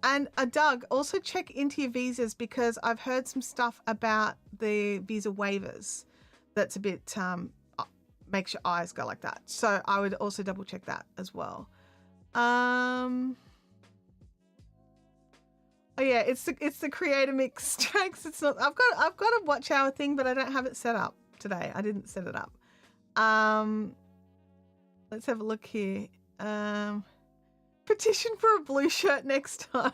Speaker 1: And Doug, also check into your visas, because I've heard some stuff about the visa waivers that's a bit makes your eyes go like that. So I would also double check that as well. Oh yeah, it's the creator mix tracks. It's not. I've got a watch hour thing, but I don't have it set up today. I didn't set it up. Let's have a look here. Petition for a blue shirt next time.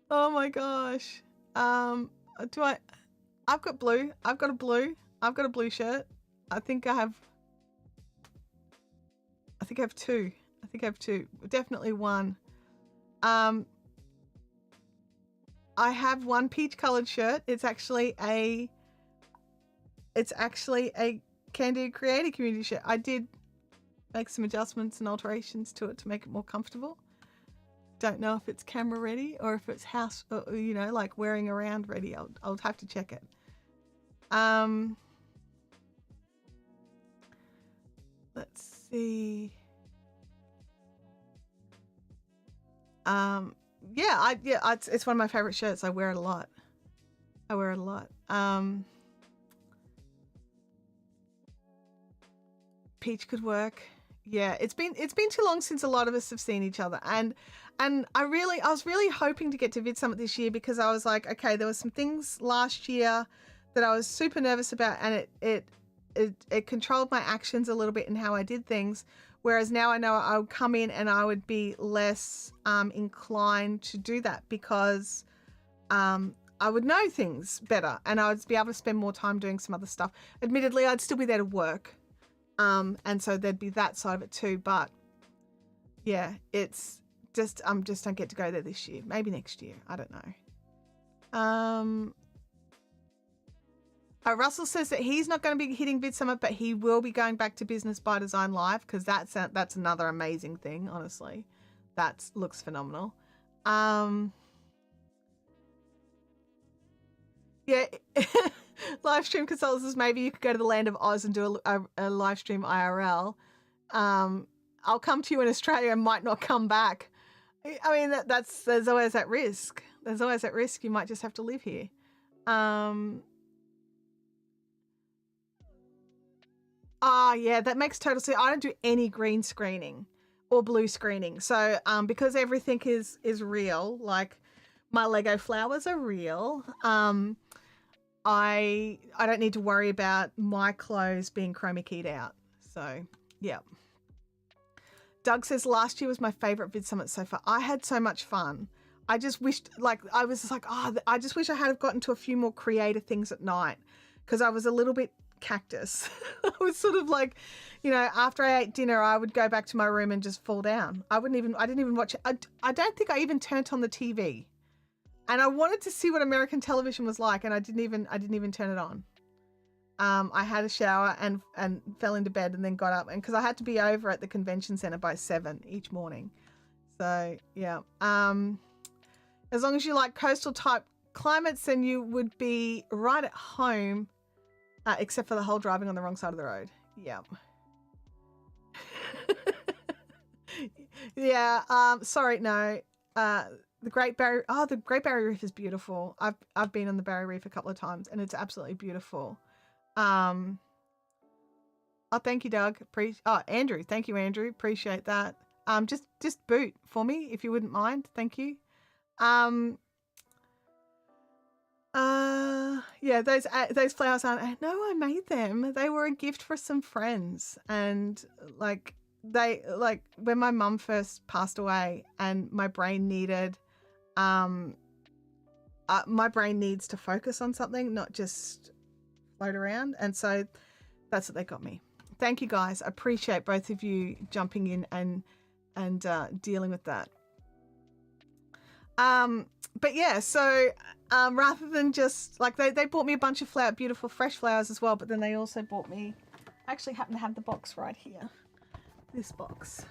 Speaker 1: Oh my gosh. I've got blue. I've got a blue. I've got a blue shirt. I think I have two. Definitely one. I have one peach colored shirt. It's actually a Candid Creator Community shirt. I did make some adjustments and alterations to it to make it more comfortable. Don't know if it's camera ready or if it's house, you know, like wearing around ready. I'll have to check it. Let's see. It's one of my favorite shirts. I wear it a lot. Peach could work. Yeah, it's been too long since a lot of us have seen each other, and I was really hoping to get to Vid Summit this year, because I was like, okay, there were some things last year that I was super nervous about, and it controlled my actions a little bit in how I did things. Whereas now I know I would come in and I would be less inclined to do that, because I would know things better and I would be able to spend more time doing some other stuff. Admittedly, I'd still be there to work. And so there'd be that side of it too. But yeah, it's just, just don't get to go there this year. Maybe next year. I don't know. Russell says that he's not going to be hitting Vid Summit, but he will be going back to Business by Design Live, because that's another amazing thing, honestly. That looks phenomenal. Yeah, live stream consultants says maybe you could go to the land of Oz and do a live stream IRL. I'll come to you in Australia and might not come back. I mean, there's always that risk. there's always that risk. You might just have to live here. Yeah, that makes total sense. I don't do any green screening or blue screening. So because everything is real, like my Lego flowers are real, I don't need to worry about my clothes being chroma keyed out. So yeah. Doug says last year was my favorite vid summit so far. I had so much fun. I just wished, I was just like, I just wish I had gotten to a few more creative things at night, because I was a little bit cactus. I was sort of like, after I ate dinner, I would go back to my room and just fall down. I didn't even watch it. I don't think I even turned on the TV, and I wanted to see what American television was like, and I didn't even turn it on. I had a shower and fell into bed and then got up, and because I had to be over at the convention center by 7 each morning. So yeah. As long as you like coastal type climates, then you would be right at home, except for the whole driving on the wrong side of the road. Yeah. Yeah. Sorry. No. The Great Barrier. Oh, the Great Barrier Reef is beautiful. I've been on the Barrier Reef a couple of times, and it's absolutely beautiful. Oh, thank you, Doug. Andrew. Thank you, Andrew. Appreciate that. Just boot for me if you wouldn't mind. Thank you. Yeah, those flowers aren't. No, I made them. They were a gift for some friends, and when my mum first passed away, and my brain needed, my brain needs to focus on something, not just float around, and so that's what they got me. Thank you, guys. I appreciate both of you jumping in and dealing with that. But yeah, so rather than just they bought me a bunch of beautiful fresh flowers as well, but then they also bought me, I actually happen to have the box right here, this box,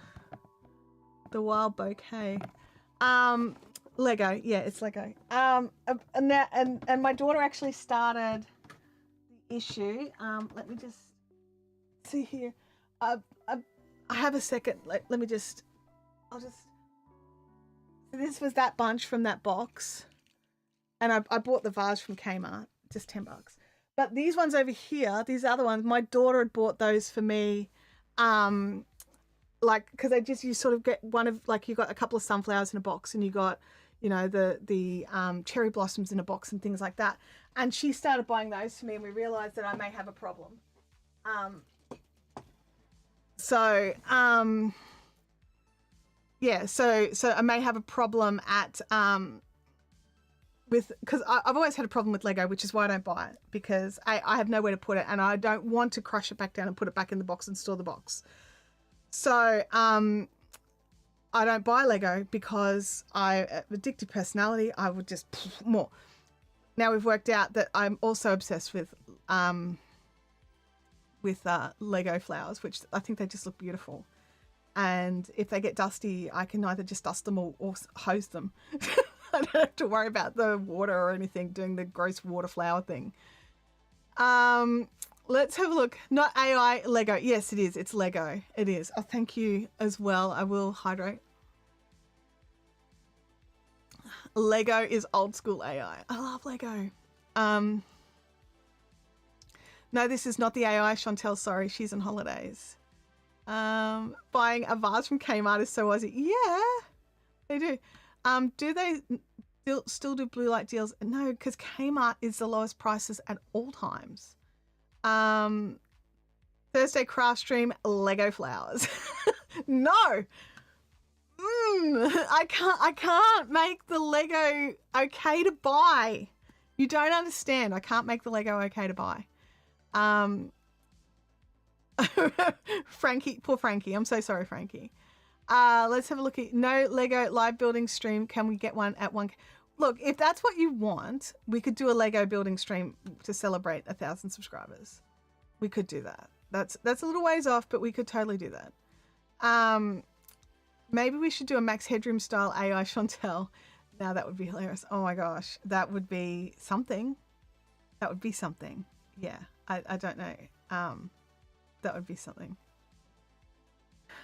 Speaker 1: the wild bouquet, Lego. Yeah, it's Lego. And my daughter actually started the issue. Let me just see here. I have a second. Let me just. This was that bunch from that box, and I bought the vase from Kmart, just $10. But these ones over here, these other ones, my daughter had bought those for me, because you sort of get one of, you got a couple of sunflowers in a box, and you got, the cherry blossoms in a box and things like that. And she started buying those for me, and we realized that I may have a problem. Yeah, so I may have a problem because I've always had a problem with Lego, which is why I don't buy it, because I have nowhere to put it, and I don't want to crush it back down and put it back in the box and store the box. So I don't buy Lego because I have addictive personality. I would just more. Now we've worked out that I'm also obsessed with Lego flowers, which I think they just look beautiful. And if they get dusty, I can either just dust them or hose them. I don't have to worry about the water or anything, doing the gross water flower thing. Let's have a look. Not AI, Lego. Yes, it is. It's Lego. It is. Oh, thank you as well. I will hydrate. Lego is old school AI. I love Lego. No, this is not the AI, Chantelle. Sorry, she's on holidays. Buying a vase from Kmart is so Aussie. Yeah, they do. Do they still do blue light deals? No, because Kmart is the lowest prices at all times. Thursday craft stream, Lego flowers. No. I can't make the Lego okay to buy. You don't understand. I can't make the Lego okay to buy. Frankie, poor Frankie. I'm so sorry, Frankie. Let's have a look at no Lego live building stream. Can we get one at 1K? Look, if that's what you want, we could do a Lego building stream to celebrate 1,000 subscribers. We could do that. That's a little ways off, but we could totally do that. Maybe we should do a Max Headroom style AI Chantelle. Now that would be hilarious. Oh my gosh, that would be something. That would be something. Yeah, I don't know. That would be something.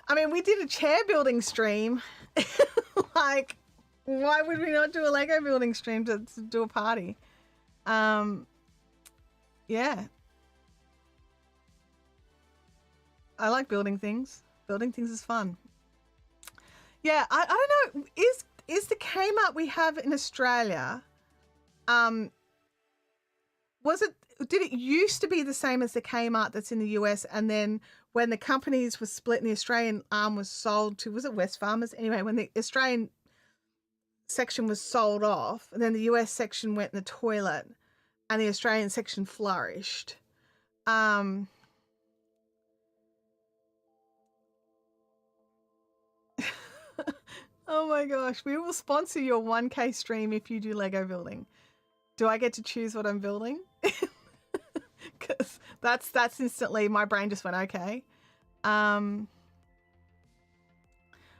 Speaker 1: I mean, we did a chair building stream like Why would we not do a Lego building stream to do a party? Yeah. I like building things. Building things is fun. Yeah, I don't know. Is the Kmart we have in Australia, did it used to be the same as the Kmart that's in the US, and then when the companies were split and the Australian arm was sold to, was it Wesfarmers? Anyway, when the Australian section was sold off, and then the US section went in the toilet and the Australian section flourished. Oh my gosh, we will sponsor your 1K stream if you do Lego building. Do I get to choose what I'm building? Because that's instantly, my brain just went, okay.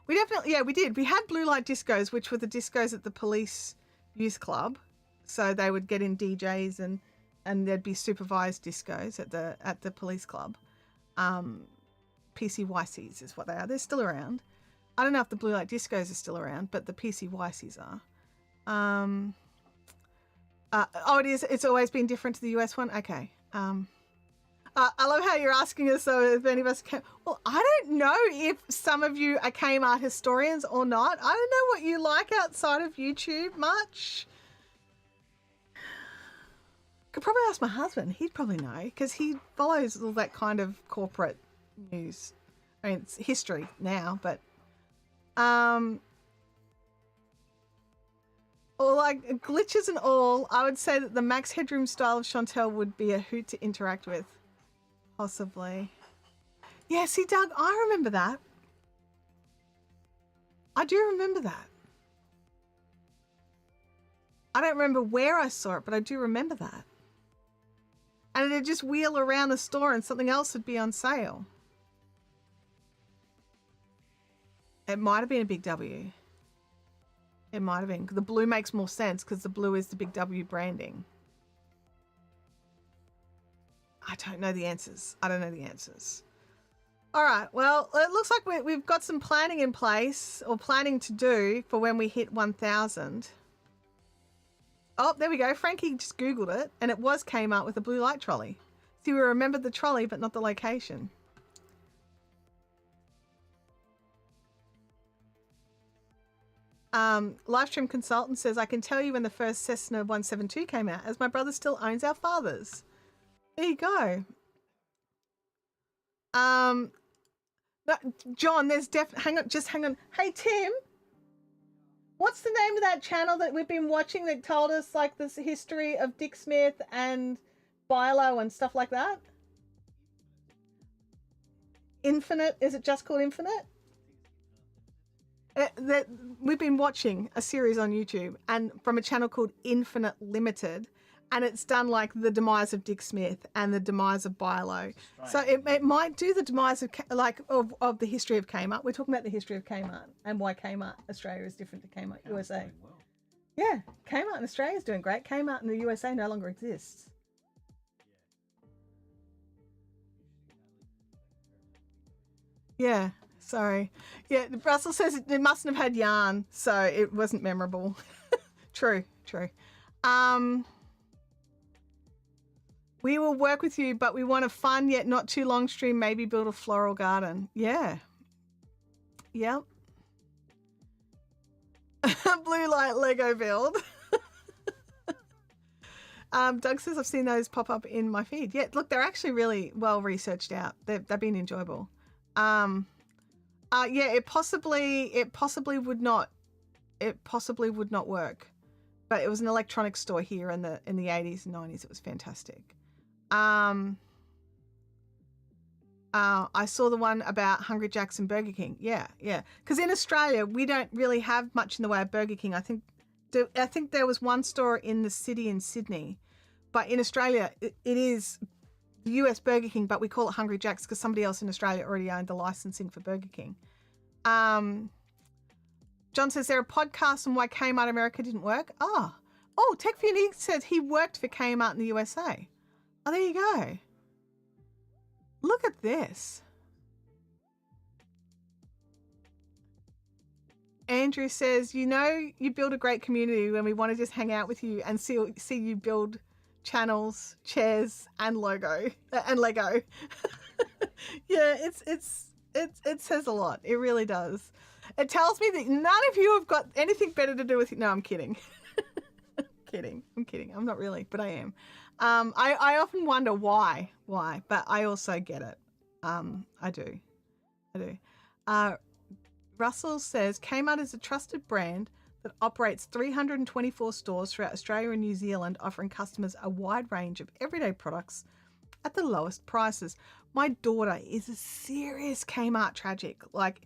Speaker 1: We definitely, yeah, we did. We had blue light discos, which were the discos at the police youth club. So they would get in DJs and there'd be supervised discos at the police club. PCYCs is what they are. They're still around. I don't know if the blue light discos are still around, but the PCYCs are. Oh, it is. It's always been different to the US one. Okay. I love how you're asking us though if any of us can. Well, I don't know if some of you are Kmart historians or not. I don't know what you like outside of YouTube much. Could probably ask my husband. He'd probably know because he follows all that kind of corporate news. I mean, it's history now, but or like glitches and all, I would say that the Max Headroom style of Chantelle would be a hoot to interact with. Possibly. Yeah, see, Doug, I remember that. I do remember that. I don't remember where I saw it, but I do remember that. And it'd just wheel around the store and something else would be on sale. It might have been a Big W. It might have been. The blue makes more sense because the blue is the Big W branding. I don't know the answers. I don't know the answers. All right. Well, it looks like we've got some planning in place or planning to do for when we hit 1,000. Oh, there we go. Frankie just Googled it and it was Kmart with a blue light trolley. See, we remembered the trolley, but not the location. Livestream consultant says, I can tell you when the first Cessna 172 came out as my brother still owns our father's. There you go. No, John, there's hang on. Hey, Tim, what's the name of that channel that we've been watching that told us like this history of Dick Smith and Bilo and stuff like that? Infinite? Is it just called Infinite? That we've been watching a series on YouTube and from a channel called Infinite Limited, and it's done like the demise of Dick Smith and the demise of Bilo. So it might do the demise of of the history of Kmart. We're talking about the history of Kmart and why Kmart Australia is different to Kmart USA. Well. Yeah, Kmart in Australia is doing great. Kmart in the USA no longer exists. Yeah. Sorry. Yeah, Russell says it mustn't have had yarn, so it wasn't memorable. True. We will work with you, but we want a fun yet not too long stream, maybe build a floral garden. Yeah. Yep. Blue light Lego build. Doug says I've seen those pop up in my feed. Yeah, look, they're actually really well researched out. They've been enjoyable. Yeah, it possibly would not work, but it was an electronics store here in the 80s and 90s. It was fantastic. I saw the one about Hungry Jack's and Burger King. Yeah, because in Australia we don't really have much in the way of Burger King. I think there was one store in the city in Sydney, but in Australia it is the US Burger King, but we call it Hungry Jack's because somebody else in Australia already owned the licensing for Burger King. John says there a podcast on why Kmart America didn't work. Oh, Tech Phoenix says he worked for Kmart in the USA. Oh, there you go. Look at this. Andrew says, you build a great community when we want to just hang out with you and see you build channels, chairs, and Lego. Yeah, it says a lot. It really does. It tells me that none of you have got anything better to do with it. No, I'm kidding. I'm kidding. I'm not really, but I am. I often wonder why, but I also get it. I do. Russell says, Kmart is a trusted brand that operates 324 stores throughout Australia and New Zealand, offering customers a wide range of everyday products at the lowest prices. My daughter is a serious Kmart tragic. Like,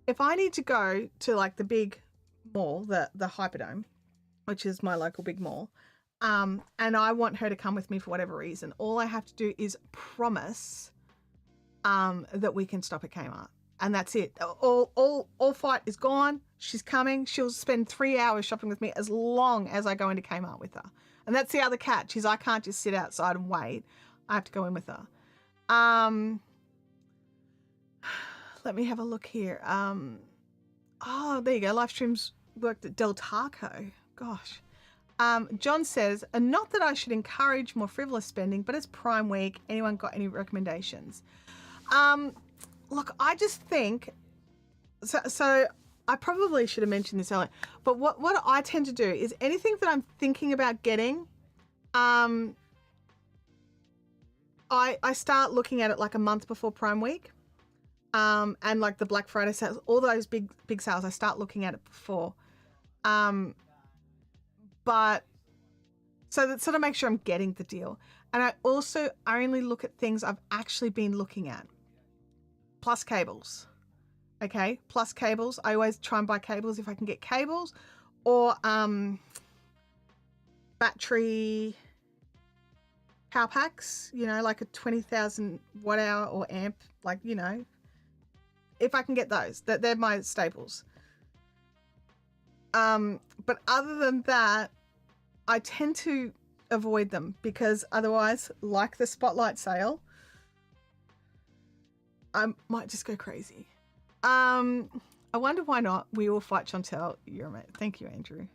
Speaker 1: if I need to go to like the big mall, the Hyperdome, which is my local big mall, and I want her to come with me for whatever reason, all I have to do is promise that we can stop at Kmart. And that's it. All fight is gone. She's coming. She'll spend 3 hours shopping with me as long as I go into Kmart with her. And that's the other catch, is I can't just sit outside and wait. I have to go in with her. Let me have a look here. There you go. Live streams worked at Del Taco. Gosh. John says, not that I should encourage more frivolous spending, but it's Prime Week. Anyone got any recommendations? Look, I just think, so I probably should have mentioned this earlier, but what I tend to do is anything that I'm thinking about getting, I start looking at it like a month before Prime Week, and like the Black Friday sales, all those big sales, I start looking at it before, but so that sort of makes sure I'm getting the deal. And I also only look at things I've actually been looking at. Plus cables. Okay, plus cables. I always try and buy cables if I can get cables, or battery power packs, like a 20,000 watt hour or amp, like, if I can get those, they're my staples. But other than that, I tend to avoid them because otherwise, like the spotlight sale, I might just go crazy. I wonder why not. We will fight Chantelle. You're a mate. Thank you, Andrew.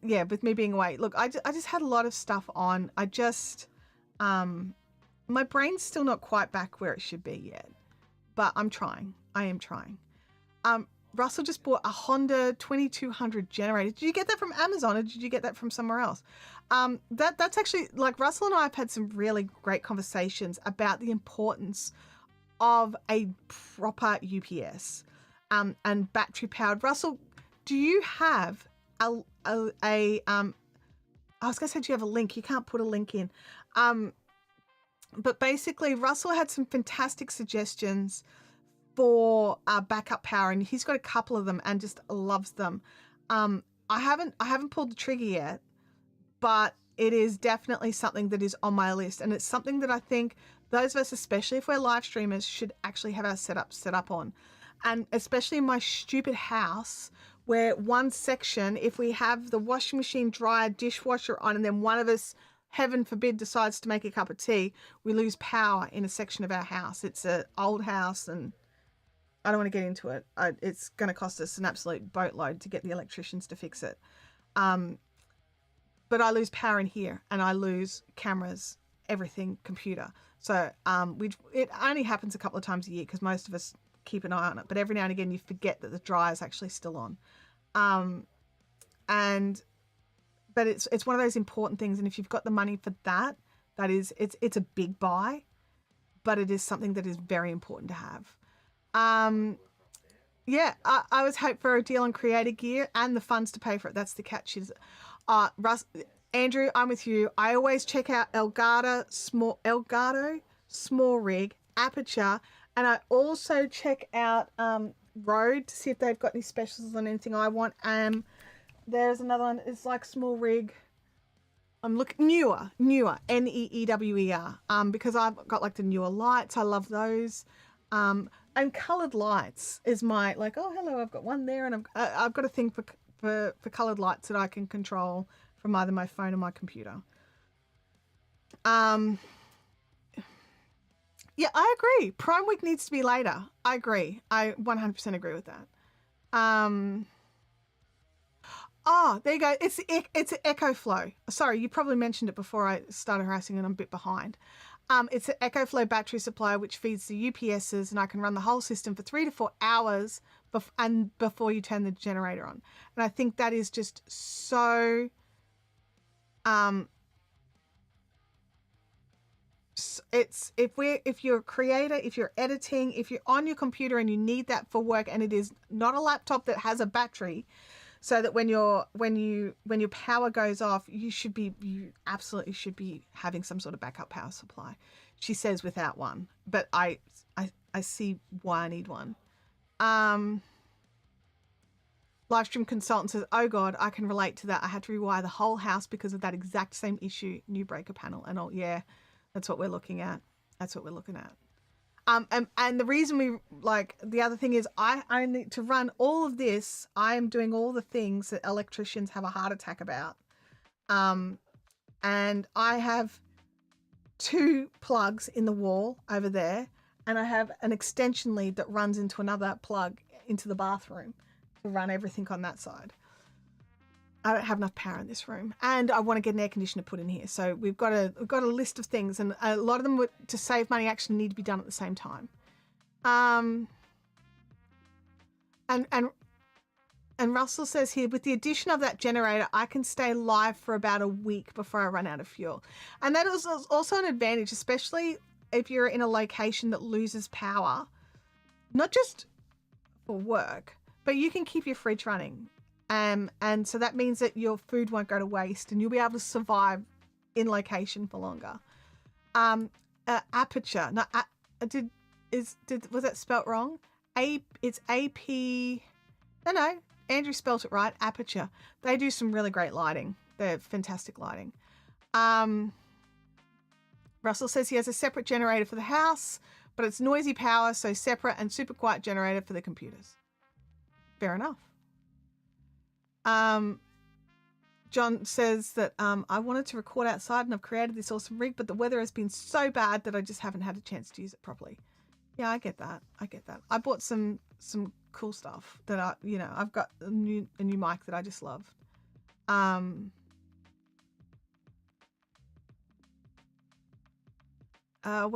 Speaker 1: Yeah, with me being away. Look, I just had a lot of stuff on. My brain's still not quite back where it should be yet, but I'm trying. I am trying. Russell just bought a Honda 2200 generator. Did you get that from Amazon or did you get that from somewhere else? That's actually, like, Russell and I have had some really great conversations about the importance of a proper UPS and battery powered. Russell, do you have I was going to say, do you have a link? You can't put a link in. But basically, Russell had some fantastic suggestions for backup power, and he's got a couple of them and just loves them. I haven't pulled the trigger yet, but it is definitely something that is on my list, and it's something that I think those of us, especially if we're live streamers, should actually have our setup set up on. And especially in my stupid house, where one section, if we have the washing machine, dryer, dishwasher on, and then one of us, heaven forbid, decides to make a cup of tea, we lose power in a section of our house. It's an old house, and I don't want to get into it. It's going to cost us an absolute boatload to get the electricians to fix it. But I lose power in here, and I lose cameras, everything, computer. So it only happens a couple of times a year because most of us keep an eye on it. But every now and again, you forget that the dryer is actually still on. But it's one of those important things. And if you've got the money for that, it's a big buy, but it is something that is very important to have. Yeah, I was hoping for a deal on creator gear and the funds to pay for it. That's the catch. Andrew, I'm with you. I always check out Elgato Small Rig, Aperture, and I also check out Rode to see if they've got any specials on anything I want. There's another one. It's like Small Rig. I'm looking newer, Neewer, because I've got like the newer lights. I love those. And coloured lights is my, like, oh, hello, I've got one there, and I've got a thing for coloured lights that I can control from either my phone or my computer. Yeah, I agree. Prime Week needs to be later. I agree. I 100% agree with that. Oh, there you go. It's an Echo Flow. Sorry, you probably mentioned it before I started harassing and I'm a bit behind. It's an Echo Flow battery supplier which feeds the UPSs, and I can run the whole system for 3 to 4 hours before you turn the generator on. And I think that is just so it's if you're a creator, if you're editing, if you're on your computer and you need that for work, and it is not a laptop that has a battery, so that when your power goes off, you absolutely should be having some sort of backup power supply. She says without one, but I see why I need one. Livestream consultant says, oh God, I can relate to that. I had to rewire the whole house because of that exact same issue. New breaker panel and all. Yeah, that's what we're looking at. That's what we're looking at. And the reason the other thing is I need to run all of this. I am doing all the things that electricians have a heart attack about. And I have 2 plugs in the wall over there, and I have an extension lead that runs into another plug into the bathroom to run everything on that side. I don't have enough power in this room, and I want to get an air conditioner put in here. So we've got a list of things, and a lot of them to save money actually need to be done at the same time. And Russell says here, with the addition of that generator, I can stay live for about a week before I run out of fuel. And that is also an advantage, especially if you're in a location that loses power, not just for work, but you can keep your fridge running. And so that means that your food won't go to waste and you'll be able to survive in location for longer. Aperture. No, was that spelt wrong? It's AP. No, Andrew spelt it right. Aperture. They do some really great lighting. They're fantastic lighting. Russell says he has a separate generator for the house, but it's noisy power, so separate and super quiet generator for the computers. Fair enough. John says that I wanted to record outside and I've created this awesome rig, but the weather has been so bad that I just haven't had a chance to use it properly. Yeah, I get that. I bought some cool stuff that I've got a new mic that I just love. When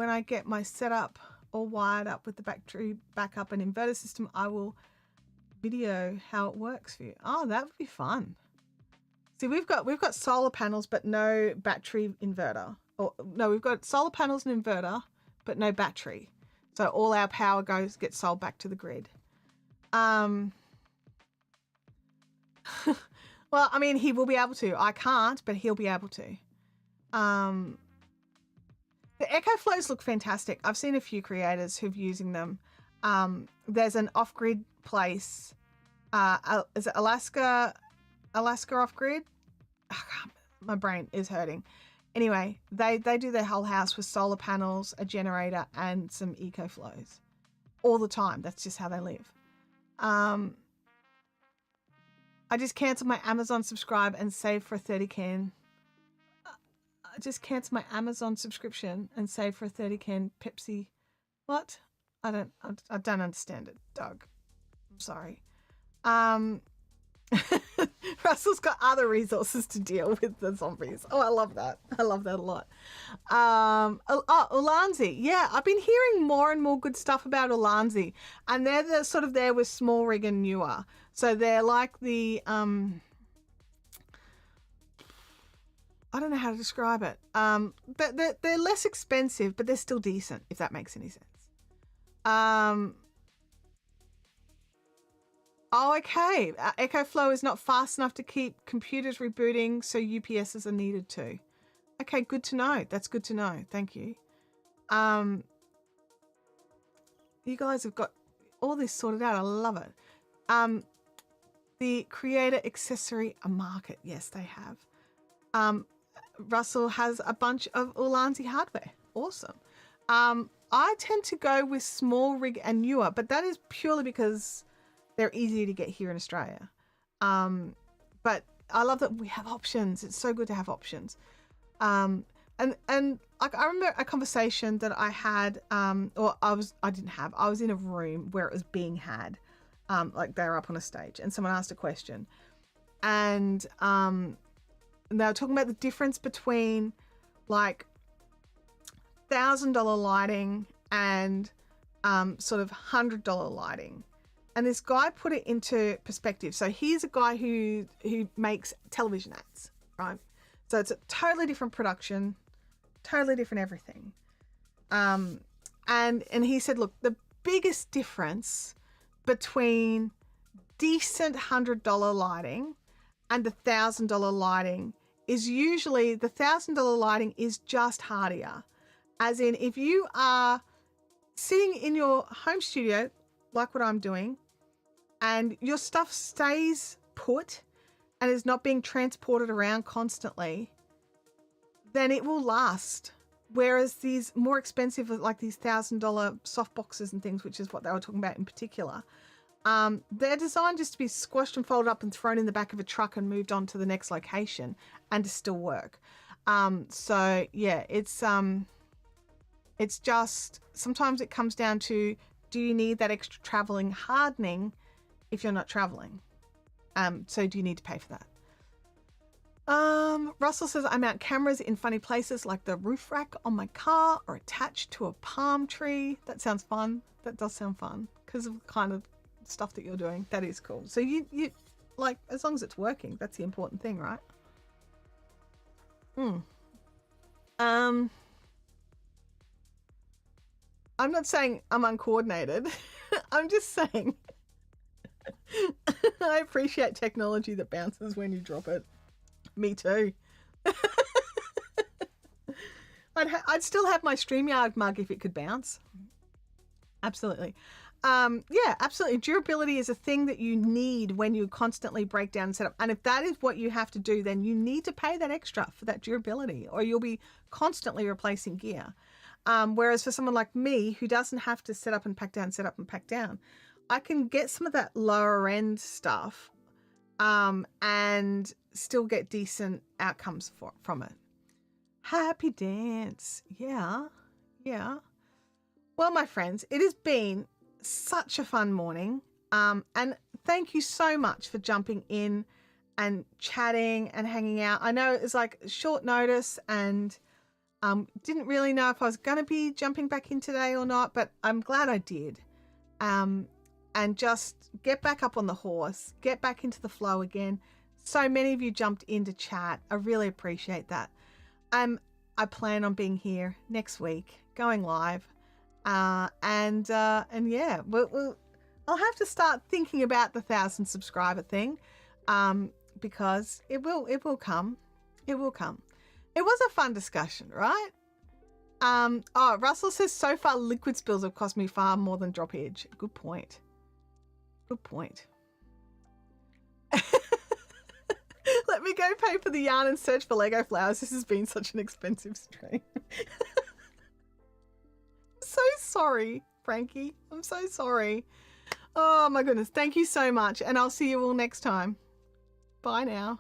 Speaker 1: I get my setup all wired up with the battery backup and inverter system, I will video how it works for you. Oh, that would be fun. See, we've got solar panels but no battery inverter. Or no, we've got solar panels and inverter but no battery. So all our power gets sold back to the grid. Well, I mean, he will be able to. I can't, but he'll be able to. The Echo Flows look fantastic. I've seen a few creators who've using them. There's an off-grid place. Is it Alaska off-grid? My brain is hurting. Anyway, they do their whole house with solar panels, a generator, and some Eco Flows all the time. That's just how they live. I just canceled my Amazon subscribe and saved for a 30 can. I just canceled my Amazon subscription and saved for a 30 can Pepsi. What? I don't understand it, Doug. I'm sorry. Russell's got other resources to deal with the zombies. Oh, I love that. I love that a lot. Ulanzi. Yeah, I've been hearing more and more good stuff about Ulanzi. And they're sort of there with Small Rig and Newer. So they're like the... I don't know how to describe it. They're less expensive, but they're still decent, if that makes any sense. Oh, okay. Echo Flow is not fast enough to keep computers rebooting, so UPSs are needed too. Okay, good to know. That's good to know. Thank you. You guys have got all this sorted out. I love it. The creator accessory market. Yes, they have. Russell has a bunch of Ulanzi hardware. Awesome. I tend to go with Small Rig and Newer, but that is purely because they're easier to get here in Australia. But I love that we have options. It's so good to have options. and like I remember a conversation that I had, I was in a room where it was being had, like they were up on a stage and someone asked a question, and they were talking about the difference between like $1,000 lighting and sort of $100 lighting. And this guy put it into perspective. So he's a guy who makes television ads, right? So it's a totally different production, totally different everything. And he said, look, the biggest difference between decent $100 lighting and the $1,000 lighting is usually the $1,000 lighting is just hardier. As in, if you are sitting in your home studio, like what I'm doing, and your stuff stays put and is not being transported around constantly, then it will last. Whereas these more expensive, like these $1,000 soft boxes and things, which is what they were talking about in particular, they're designed just to be squashed and folded up and thrown in the back of a truck and moved on to the next location and to still work. So yeah, it's just, sometimes it comes down to, do you need that extra traveling hardening if you're not traveling? So do you need to pay for that? Russell says, I mount cameras in funny places like the roof rack on my car or attached to a palm tree. That sounds fun. That does sound fun because of the kind of stuff that you're doing. That is cool. So you like, as long as it's working, that's the important thing, right? I'm not saying I'm uncoordinated. I'm just saying I appreciate technology that bounces when you drop it. Me too. I'd still have my Streamyard mug if it could bounce. Absolutely. Yeah, absolutely. Durability is a thing that you need when you constantly break down and set up. And if that is what you have to do, then you need to pay that extra for that durability, or you'll be constantly replacing gear. Whereas for someone like me who doesn't have to set up and pack down, set up and pack down, I can get some of that lower end stuff and still get decent outcomes from it. Happy dance. Yeah. Well, my friends, it has been such a fun morning. And thank you so much for jumping in and chatting and hanging out. I know it's like short notice and didn't really know if I was going to be jumping back in today or not, but I'm glad I did. And just get back up on the horse, get back into the flow again. So many of you jumped into chat. I really appreciate that. I plan on being here next week, going live. And yeah, I'll have to start thinking about the 1,000 subscriber thing, because it will come. It will come. It was a fun discussion, right? Oh, Russell says, so far liquid spills have cost me far more than drop edge. Good point. Good point. Let me go pay for the yarn and search for Lego flowers. This has been such an expensive stream. So sorry, Frankie. I'm so sorry. Oh my goodness. Thank you so much. And I'll see you all next time. Bye now.